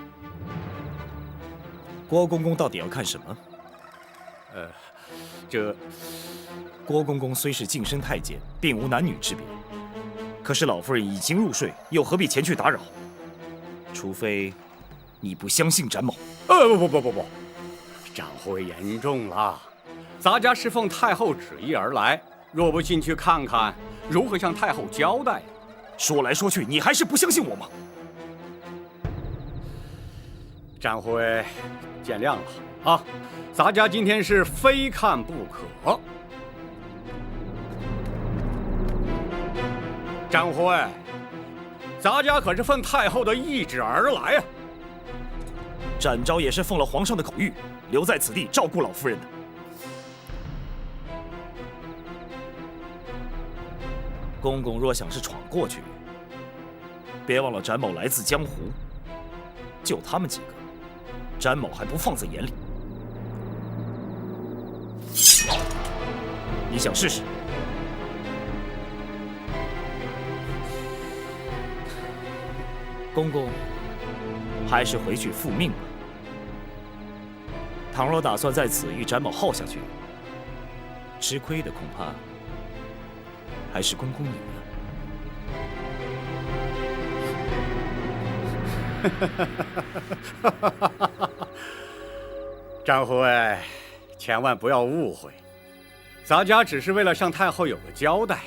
郭公公到底要看什么？郭公公虽是晋升太监，并无男女之别，可是老夫人已经入睡，又何必前去打扰？除非你不相信展某。不，展护卫言重了，咱家是奉太后旨意而来，若不进去看看，如何向太后交代？说来说去，你还是不相信我吗？展护卫，见谅了啊！咱家今天是非看不可。展护卫，咱家可是奉太后的懿旨而来啊！展昭也是奉了皇上的口谕，留在此地照顾老夫人的。公公若想是闯过去，别忘了展某来自江湖，就他们几个，展某还不放在眼里。你想试试？公公，还是回去复命吧。倘若打算在此与展某耗下去，吃亏的恐怕还是公公你了。张护卫，千万不要误会，咱家只是为了向太后有个交代。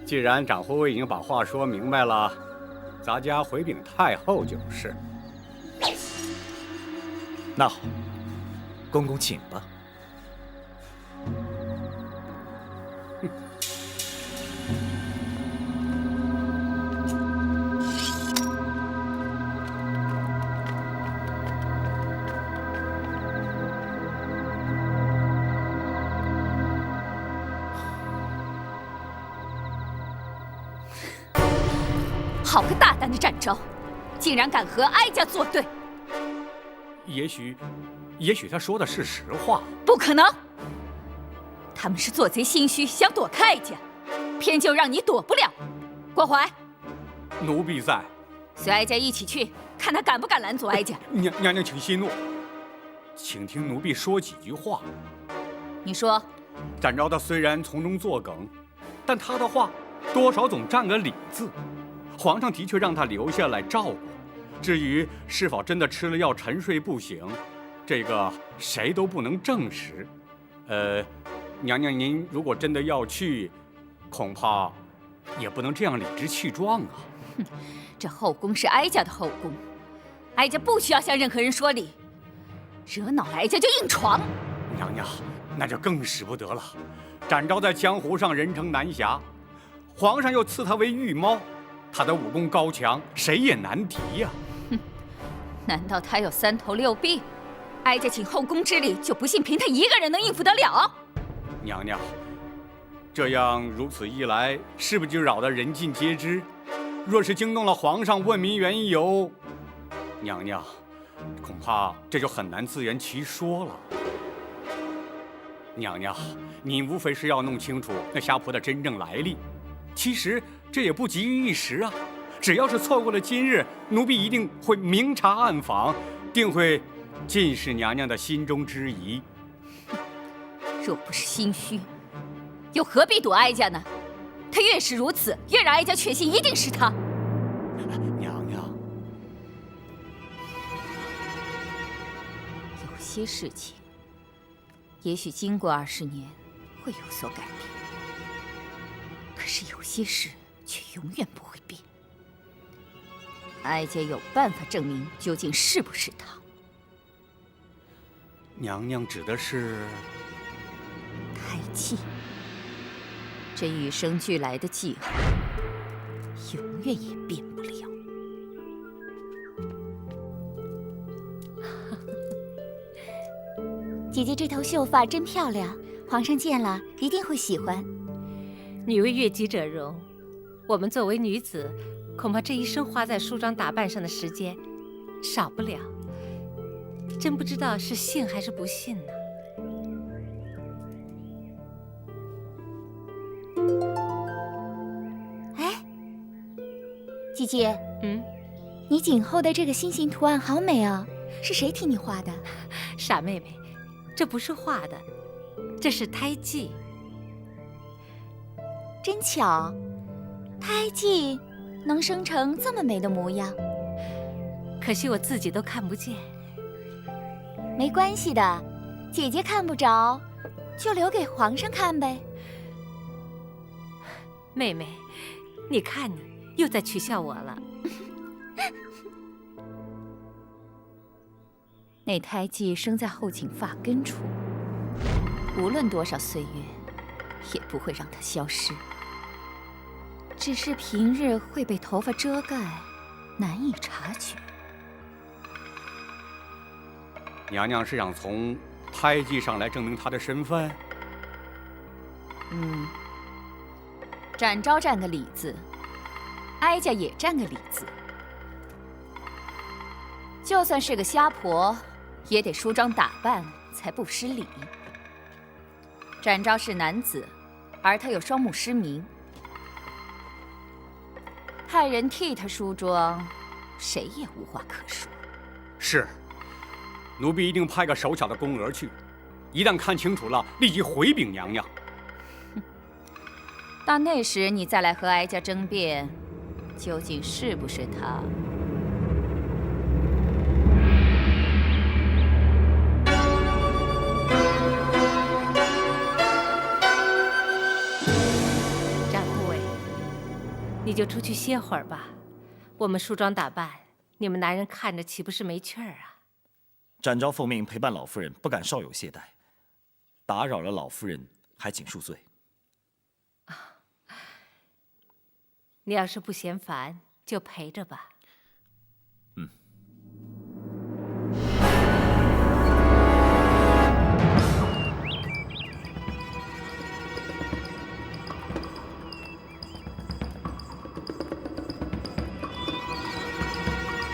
既然长护卫已经把话说明白了，咱家回禀太后就是。那好，公公请吧。好个大胆的展昭，竟然敢和哀家作对！也许他说的是实话。不可能！他们是做贼心虚，想躲开哀家，偏就让你躲不了。郭槐，奴婢在。随哀家一起去，看他敢不敢拦阻哀家。娘娘，请息怒，请听奴婢说几句话。你说，展昭他虽然从中作梗，但他的话多少总占个理字。皇上的确让他留下来照顾，至于是否真的吃了药沉睡不醒，这个谁都不能证实。娘娘您如果真的要去，恐怕也不能这样理直气壮啊。哼，这后宫是哀家的后宫，哀家不需要向任何人说理，惹恼了哀家就硬闯。娘娘，那就更使不得了。展昭在江湖上人称南侠，皇上又赐他为御猫。他的武功高强，谁也难敌呀。哼，难道他有3头6臂？哀家请后宫之礼，就不信凭他一个人能应付得了？娘娘，这样如此一来，是不是就扰得人尽皆知？若是惊动了皇上，问明缘由，娘娘，恐怕这就很难自圆其说了。娘娘，您无非是要弄清楚那虾婆的真正来历。其实这也不急于一时啊，只要是错过了今日，奴婢一定会明察暗访，定会尽释娘娘的心中之疑。若不是心虚，又何必躲哀家呢？他越是如此，越让哀家确信一定是他。娘娘，有些事情，也许经过20年会有所改变。可是有些事却永远不会变。哀家有办法证明究竟是不是他。娘娘指的是胎记，这与生俱来的记号，永远也变不了。姐姐这头秀发真漂亮，皇上见了一定会喜欢。女为悦己者容，我们作为女子，恐怕这一生花在梳妆打扮上的时间少不了。真不知道是信还是不信呢。哎，姐姐，你颈后的这个心形图案好美啊，是谁替你画的？傻妹妹，这不是画的，这是胎记。真巧，胎记能生成这么美的模样。可惜我自己都看不见。没关系的，姐姐看不着，就留给皇上看呗。妹妹，你看你又在取笑我了。那胎记生在后颈发根处，无论多少岁月，也不会让它消失。只是平日会被头发遮盖，难以察觉。娘娘是想从胎记上来证明她的身份？展昭占个理字，哀家也占个理字。就算是个瞎婆，也得梳妆打扮才不失礼。展昭是男子，而他有双目失明。派人替他梳妆，谁也无话可说。是，奴婢一定派个手巧的宫娥去，一旦看清楚了，立即回禀娘娘。到那时你再来和哀家争辩，究竟是不是他，就出去歇会儿吧。我们梳妆打扮，你们男人看着岂不是没趣儿啊？展昭奉命陪伴老夫人，不敢稍有懈怠，打扰了老夫人，还请恕罪。你要是不嫌烦，就陪着吧。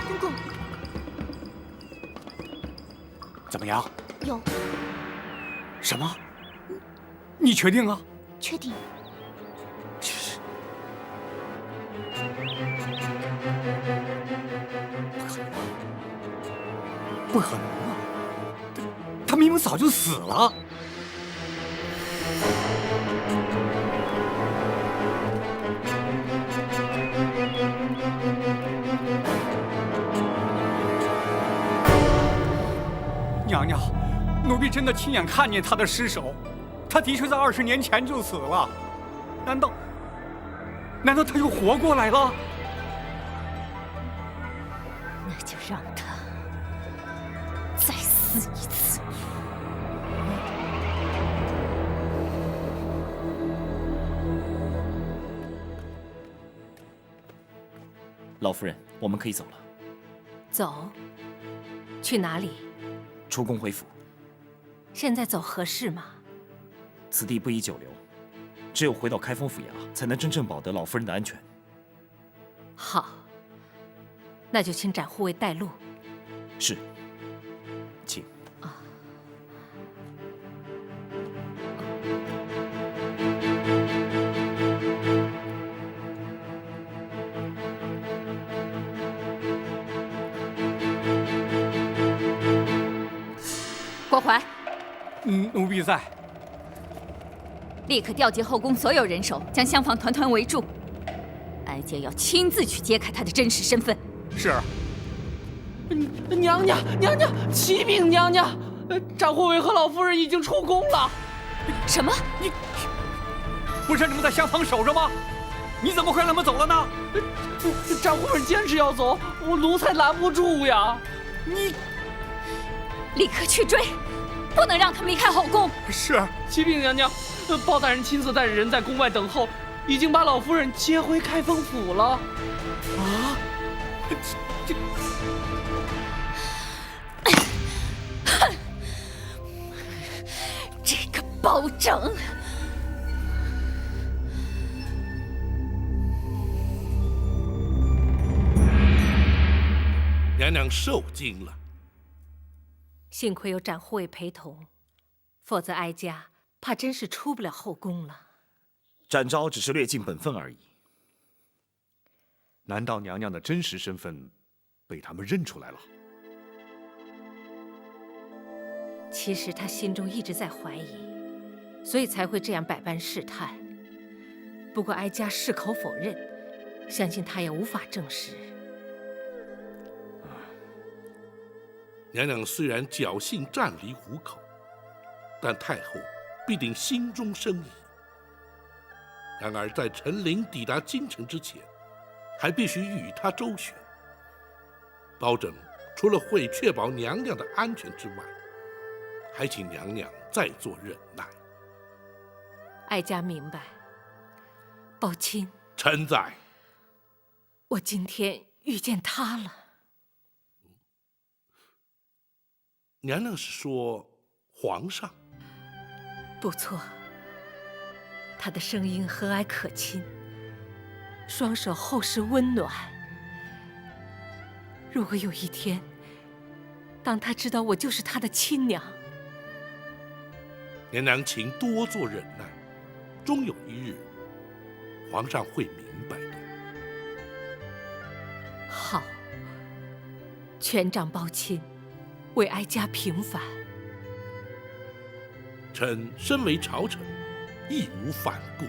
公公，怎么样？有。什么？你确定啊？确定。不可能啊！他明明早就死了。娘娘，奴婢真的亲眼看见他的尸首，他的确在20年前就死了。难道他又活过来了？那就让他再死一次。老夫人，我们可以走了。走？去哪里？出宫回府。现在走合适吗？此地不宜久留，只有回到开封府衙，才能真正保得老夫人的安全。好，那就请展护卫带路。是，请。郭淮，奴婢在。立刻调集后宫所有人手，将厢房团团围住。哀家要亲自去揭开他的真实身份。是。娘娘，启禀娘娘，展护卫和老夫人已经出宫了。什么？你不是你们在厢房守着吗？你怎么会让他们走了呢？展护卫坚持要走，我奴才拦不住呀。你立刻去追，不能让他们离开后宫。是。启禀娘娘，包大人亲自带着人在宫外等候，已经把老夫人接回开封府了。啊？这……哼！这个包拯！娘娘受惊了。幸亏有展护卫陪同，否则哀家怕真是出不了后宫了。展昭只是略尽本分而已。难道娘娘的真实身份被他们认出来了？其实他心中一直在怀疑，所以才会这样百般试探。不过哀家矢口否认，相信他也无法证实。娘娘虽然侥幸暂离虎口，但太后必定心中生疑。然而在陈琳抵达京城之前，还必须与他周旋。包拯除了会确保娘娘的安全之外，还请娘娘再做忍耐。哀家明白。宝卿，臣在。我今天遇见他了。娘娘是说皇上？不错，他的声音和蔼可亲，双手厚实温暖。如果有一天，当他知道我就是他的亲娘，娘娘请多做忍耐，终有一日，皇上会明白的。好，权杖包亲，为哀家平反。臣身为朝臣，义无反顾。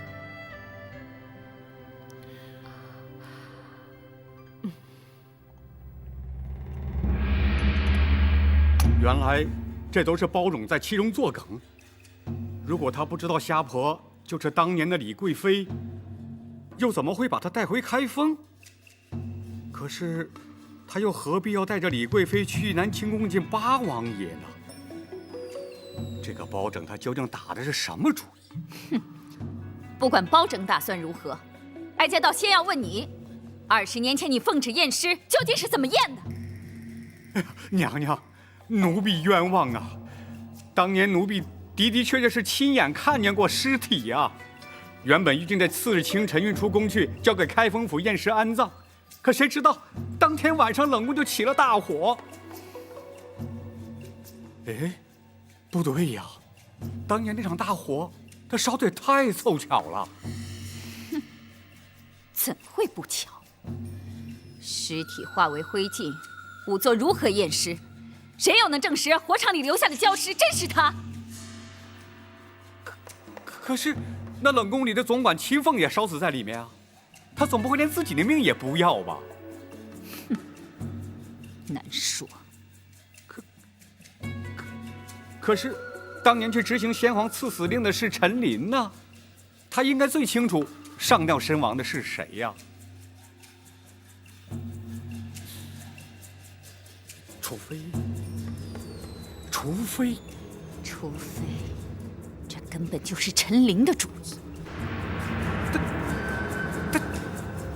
原来这都是包拯在其中作梗。如果他不知道虾婆就是当年的李贵妃，又怎么会把她带回开封？可是，他又何必要带着李贵妃去南清宫见八王爷呢？这个包拯他究竟打的是什么主意？哼，不管包拯打算如何，哀家倒先要问你，20年前你奉旨验尸究竟是怎么验的？娘娘，奴婢冤枉啊！当年奴婢的确是亲眼看见过尸体呀。原本预定在次日清晨运出宫去，交给开封府验尸安葬。可谁知道，当天晚上冷宫就起了大火。哎，不对呀，当年那场大火，它烧得也太凑巧了。哼，怎会不巧？尸体化为灰烬，仵作如何验尸？谁又能证实火场里留下的焦尸真是他？可是，那冷宫里的总管秦凤也烧死在里面啊。他总不会连自己的命也不要吧？哼，难说。可是，当年去执行先皇赐死令的是陈琳呐，他应该最清楚上吊身亡的是谁呀？除非，这根本就是陈琳的主意。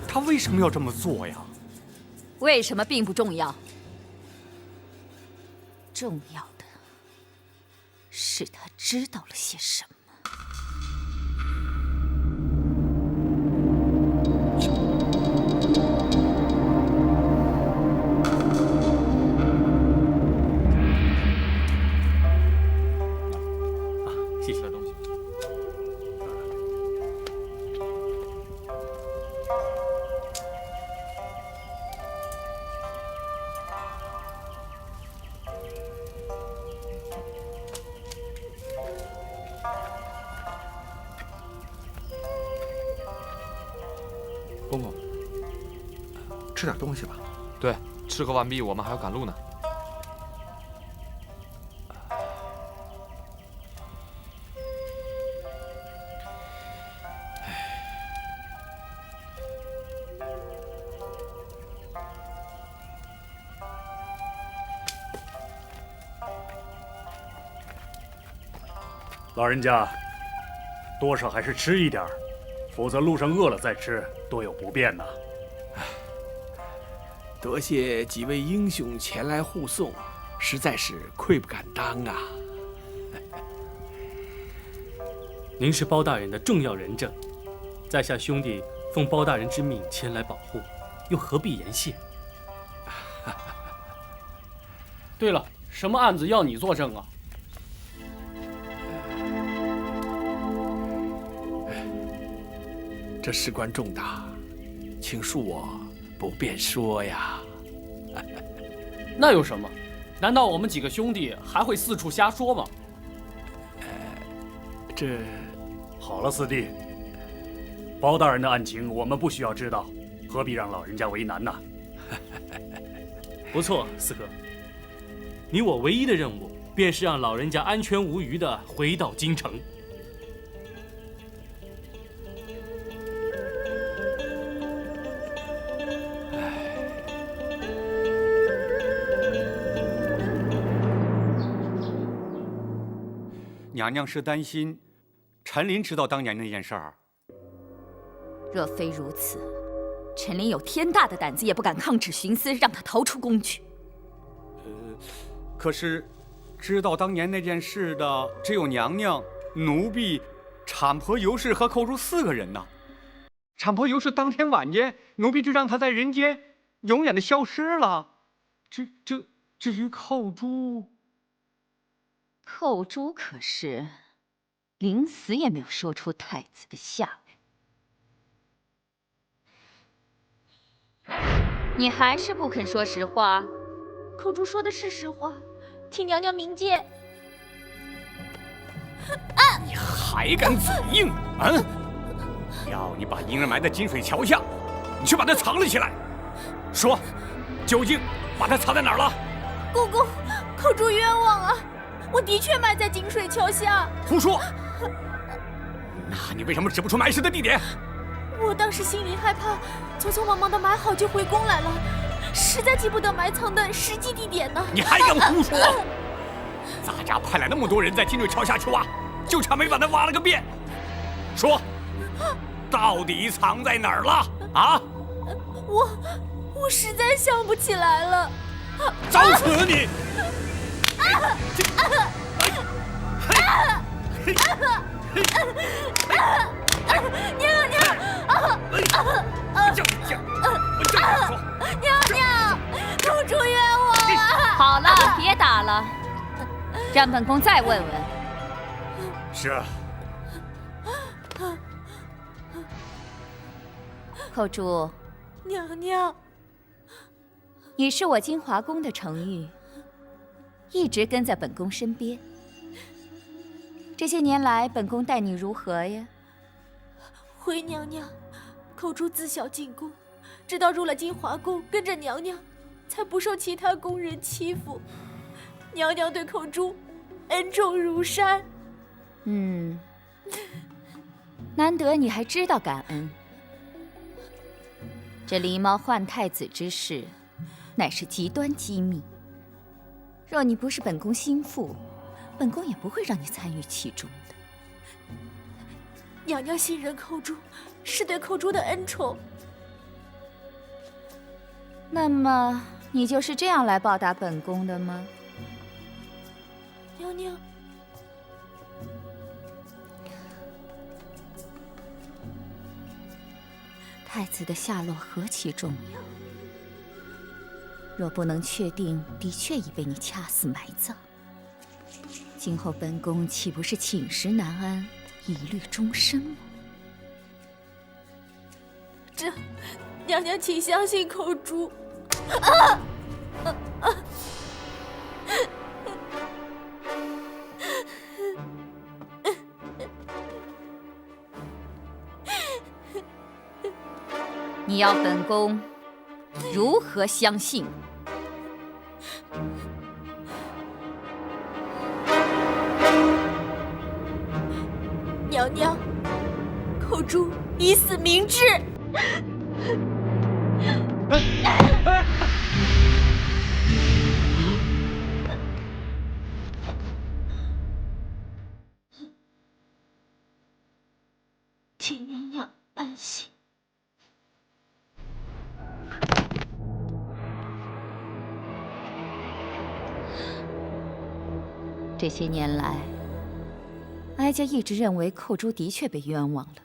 他为什么要这么做呀？为什么并不重要，重要的是他知道了些什么。谢谢东西。公公，吃点东西吧。对，吃喝完毕，我们还要赶路呢。老人家，多少还是吃一点，否则路上饿了再吃，多有不便呐。多谢几位英雄前来护送，实在是愧不敢当啊！您是包大人的重要人证，在下兄弟奉包大人之命前来保护，又何必言谢？对了，什么案子要你作证啊？这事关重大，请恕我不便说呀。那有什么？难道我们几个兄弟还会四处瞎说吗？这……好了，四弟，包大人的案情我们不需要知道，何必让老人家为难呢？不错，四哥，你我唯一的任务便是让老人家安全无虞地回到京城。娘娘是担心陈琳知道当年那件事儿。若非如此，陈琳有天大的胆子也不敢抗旨徇私，让他逃出宫去。可是知道当年那件事的只有娘娘、奴婢、产婆尤氏和寇珠4个人呢。产婆尤氏当天晚间，奴婢就让她在人间永远的消失了。至于寇珠，寇珠可是临死也没有说出太子的下文。你还是不肯说实话。寇珠说的是实话，请娘娘明鉴。你还敢嘴硬？要你把婴儿埋在金水桥下，你去把它藏了起来。说，究竟把它藏在哪儿了？公公，寇珠冤枉啊！我的确埋在金水桥下。胡说！那你为什么指不出埋尸的地点？我当时心里害怕，匆匆忙忙的买好就回宫来了，实在记不得埋藏的实际地点呢。你还敢胡说？咱家派来那么多人在金水桥下去挖，就差没把它挖了个遍。说，到底藏在哪儿了？啊？我实在想不起来了。找死你！娘娘！娘娘，公主冤枉啊！好了，别打了，让本宫再问问。是。寇珠，娘娘，你是我金华宫的程玉，一直跟在本宫身边。这些年来，本宫待你如何呀？回娘娘，寇珠自小进宫，直到入了金华宫，跟着娘娘，才不受其他宫人欺负。娘娘对寇珠恩重如山。难得你还知道感恩。这狸猫换太子之事，乃是极端机密。若你不是本宫心腹，本宫也不会让你参与其中的。娘娘信任寇珠，是对寇珠的恩宠。那么，你就是这样来报答本宫的吗？娘娘，太子的下落何其重要！若不能确定的确已被你掐死埋葬，今后本宫岂不是寝食难安，疑虑终身吗？这，娘娘请相信寇珠。你要本宫如何相信？娘娘，寇珠已死明志。请娘娘安心。这些年来，哀家一直认为寇珠的确被冤枉了，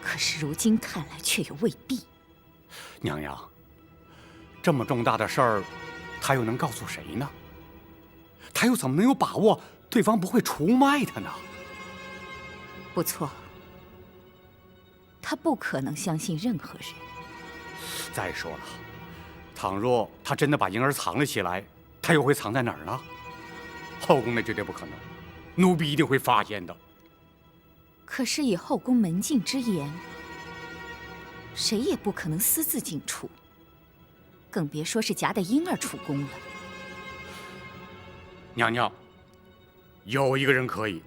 可是如今看来却又未必。娘娘，这么重大的事儿，他又能告诉谁呢？他又怎么能有把握对方不会出卖他呢？不错，他不可能相信任何人。再说了，倘若他真的把婴儿藏了起来，他又会藏在哪儿呢？后宫那绝对不可能，奴婢一定会发现的。可是以后宫门禁之严，谁也不可能私自进出，更别说是夹带婴儿出宫了。娘娘，有一个人可以。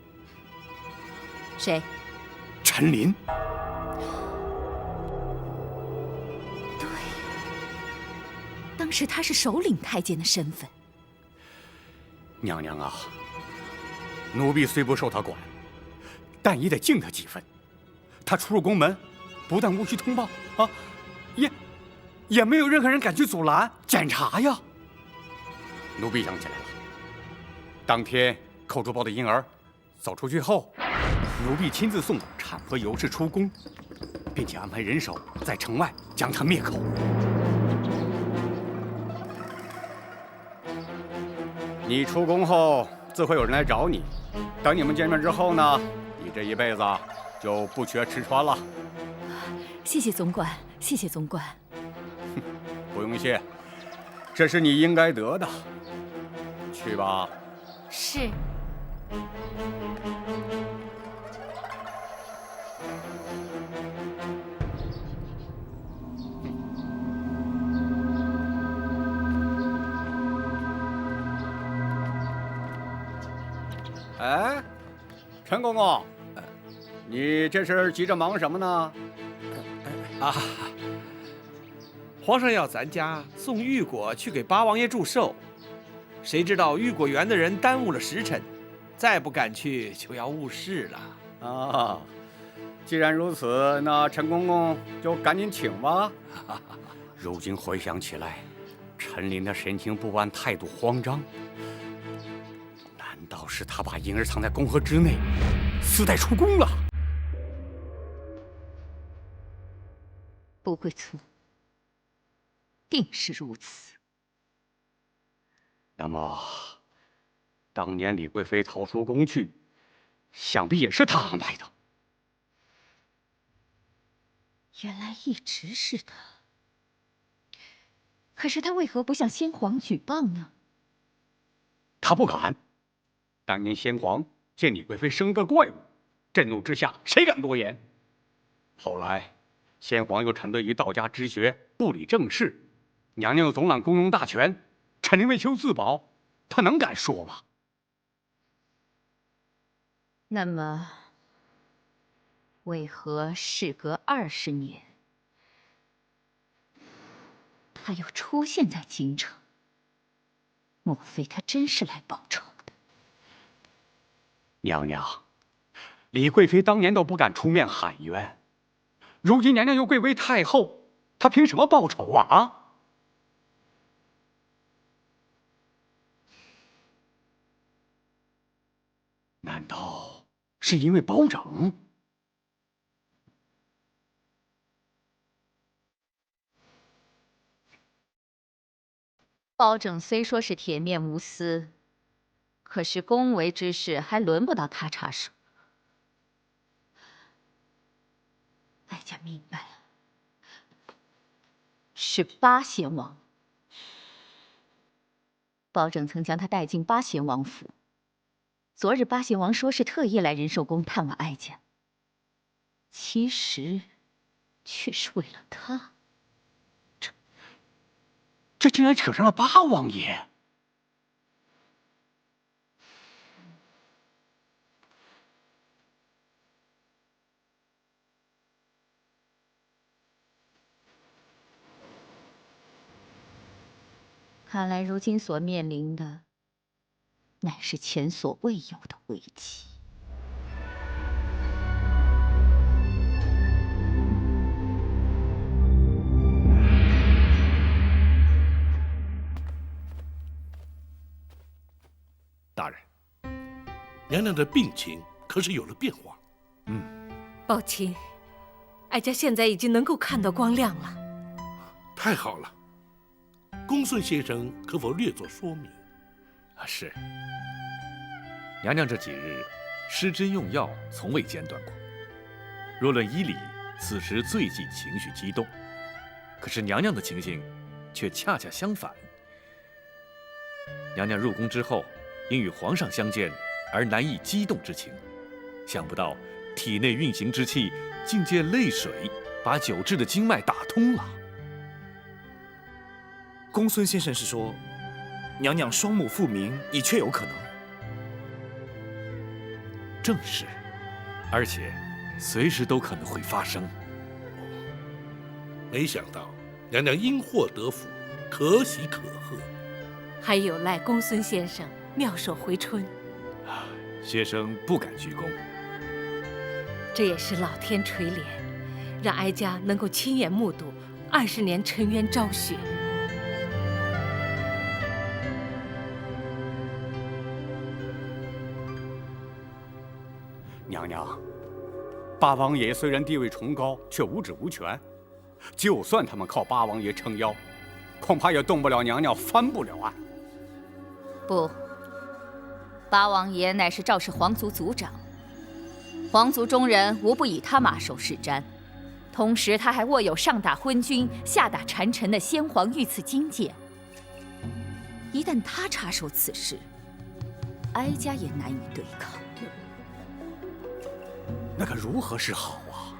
谁？陈琳。对，当时他是首领太监的身份。娘娘啊，奴婢虽不受他管，但也得敬他几分。他出入宫门，不但无需通报啊，也没有任何人敢去阻拦检查呀。奴婢想起来了，当天寇珠抱的婴儿走出去后，奴婢亲自送产婆尤氏出宫，并且安排人手在城外将他灭口。你出宫后，自会有人来找你。等你们见面之后呢，你这一辈子就不缺吃穿了。谢谢总管，谢谢总管。不用谢，这是你应该得的。去吧。是。哎，陈公公，你这是急着忙什么呢？啊，皇上要咱家送玉果去给八王爷祝寿，谁知道玉果园的人耽误了时辰，再不赶去就要误事了。啊，既然如此，那陈公公就赶紧请吧。如今回想起来，陈琳的神情不安，态度慌张，难道是他把婴儿藏在宫河之内，私带出宫了？不会错，定是如此。那么，当年李贵妃逃出宫去，想必也是他安排的。原来一直是他。可是他为何不向先皇举报呢？他不敢。当年先皇见李贵妃生个怪物，震怒之下，谁敢多言？后来，先皇又沉得于道家之学，不理政事，娘娘又总揽宫中大权，陈琳为求自保，他能敢说吗？那么，为何事隔20年，他又出现在京城？莫非他真是来报仇的？娘娘，李贵妃当年都不敢出面喊冤，如今娘娘又贵为太后，她凭什么报仇啊？难道是因为包拯？包拯虽说是铁面无私，可是宫闱之事还轮不到他插手。哀家明白了，是八贤王。包拯曾将他带进八贤王府。昨日八贤王说是特意来仁寿宫探望哀家，其实却是为了他。这竟然扯上了八王爷！看来如今所面临的，乃是前所未有的危机。大人，娘娘的病情可是有了变化？宝琴，哀家现在已经能够看到光亮了。太好了，公孙先生可否略作说明？是。娘娘这几日施针用药，从未间断过。若论医理，此时最忌情绪激动。可是娘娘的情形，却恰恰相反。娘娘入宫之后，因与皇上相见而难抑激动之情，想不到体内运行之气竟借泪水把久滞的经脉打通了。公孙先生是说，娘娘双目复明已确有可能。正是，而且随时都可能会发生。没想到娘娘因祸得福，可喜可贺。还有赖公孙先生妙手回春，学生不敢居功。这也是老天垂怜，让哀家能够亲眼目睹20年沉冤昭雪。娘娘，八王爷虽然地位崇高，却无职无权。就算他们靠八王爷撑腰，恐怕也动不了娘娘，翻不了案。不，八王爷乃是赵氏皇族族长，皇族中人无不以他马首是瞻。同时，他还握有上打昏君、下打谗臣的先皇御赐金剑。一旦他插手此事，哀家也难以对抗。那可如何是好啊？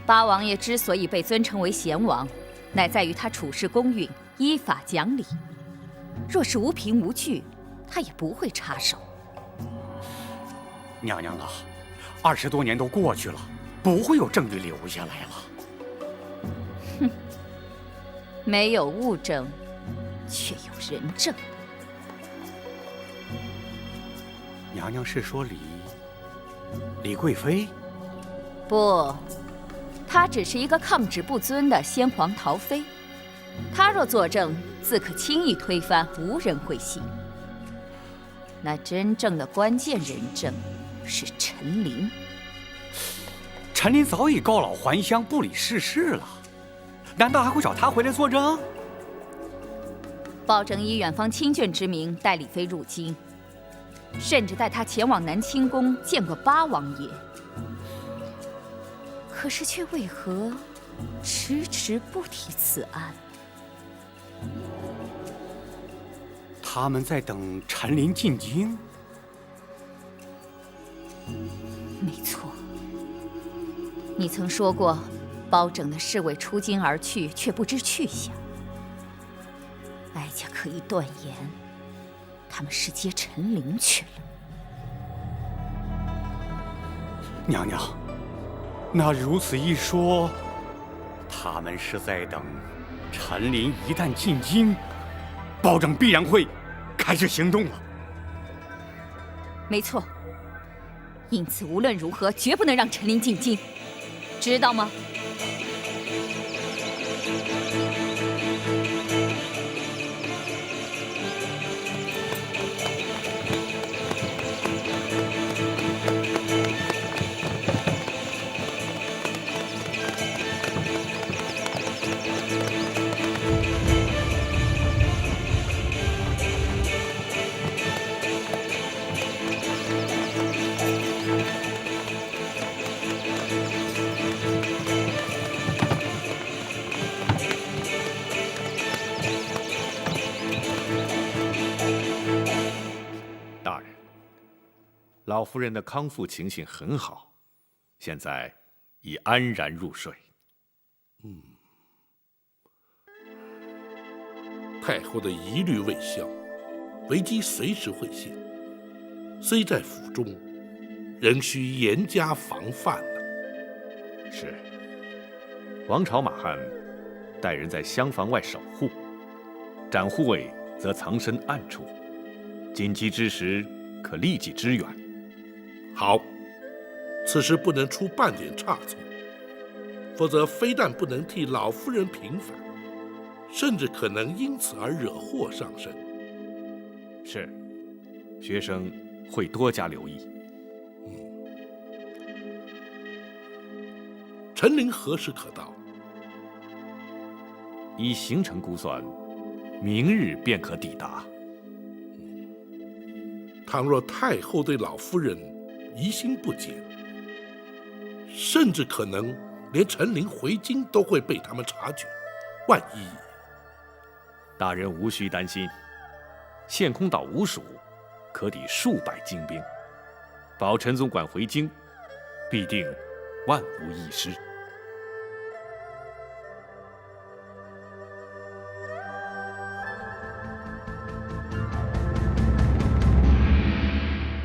八王爷之所以被尊称为贤王，乃在于他处事公允、依法讲理。若是无凭无据，他也不会插手。娘娘啊，20多年都过去了，不会有证据留下来了。哼，没有物证，却有人证。娘娘是说李贵妃？不，她只是一个抗旨不遵的先皇陶妃。她若作证，自可轻易推翻，无人会信。那真正的关键人证是陈琳。陈琳早已告老还乡，不理世事了，难道还会找她回来作证？包拯以远方亲眷之名带李妃入京，甚至带她前往南清宫见过八王爷。可是却为何迟迟不提此案？他们在等陈琳进京。没错，你曾说过，包拯的侍卫出京而去，却不知去向。哀家可以断言，他们是接陈琳去了。娘娘，那如此一说，他们是在等陈琳一旦进京，包拯必然会开始行动了。没错，因此无论如何，绝不能让陈琳进京，知道吗？老夫人的康复情形很好，现在已安然入睡。太后的疑虑未消，危机随时会现，虽在府中，仍需严加防范呢。是，王朝马汉带人在厢房外守护，展护卫则藏身暗处，紧急之时可立即支援。好，此时不能出半点差错，否则非但不能替老夫人平反，甚至可能因此而惹祸上身。是，学生会多加留意。陈琳何时可到？以行程估算，明日便可抵达。倘若太后对老夫人疑心不减，甚至可能连陈琳回京都会被他们察觉。万一……大人无需担心，献空岛无属，可抵数百精兵，保陈总管回京，必定万无一失。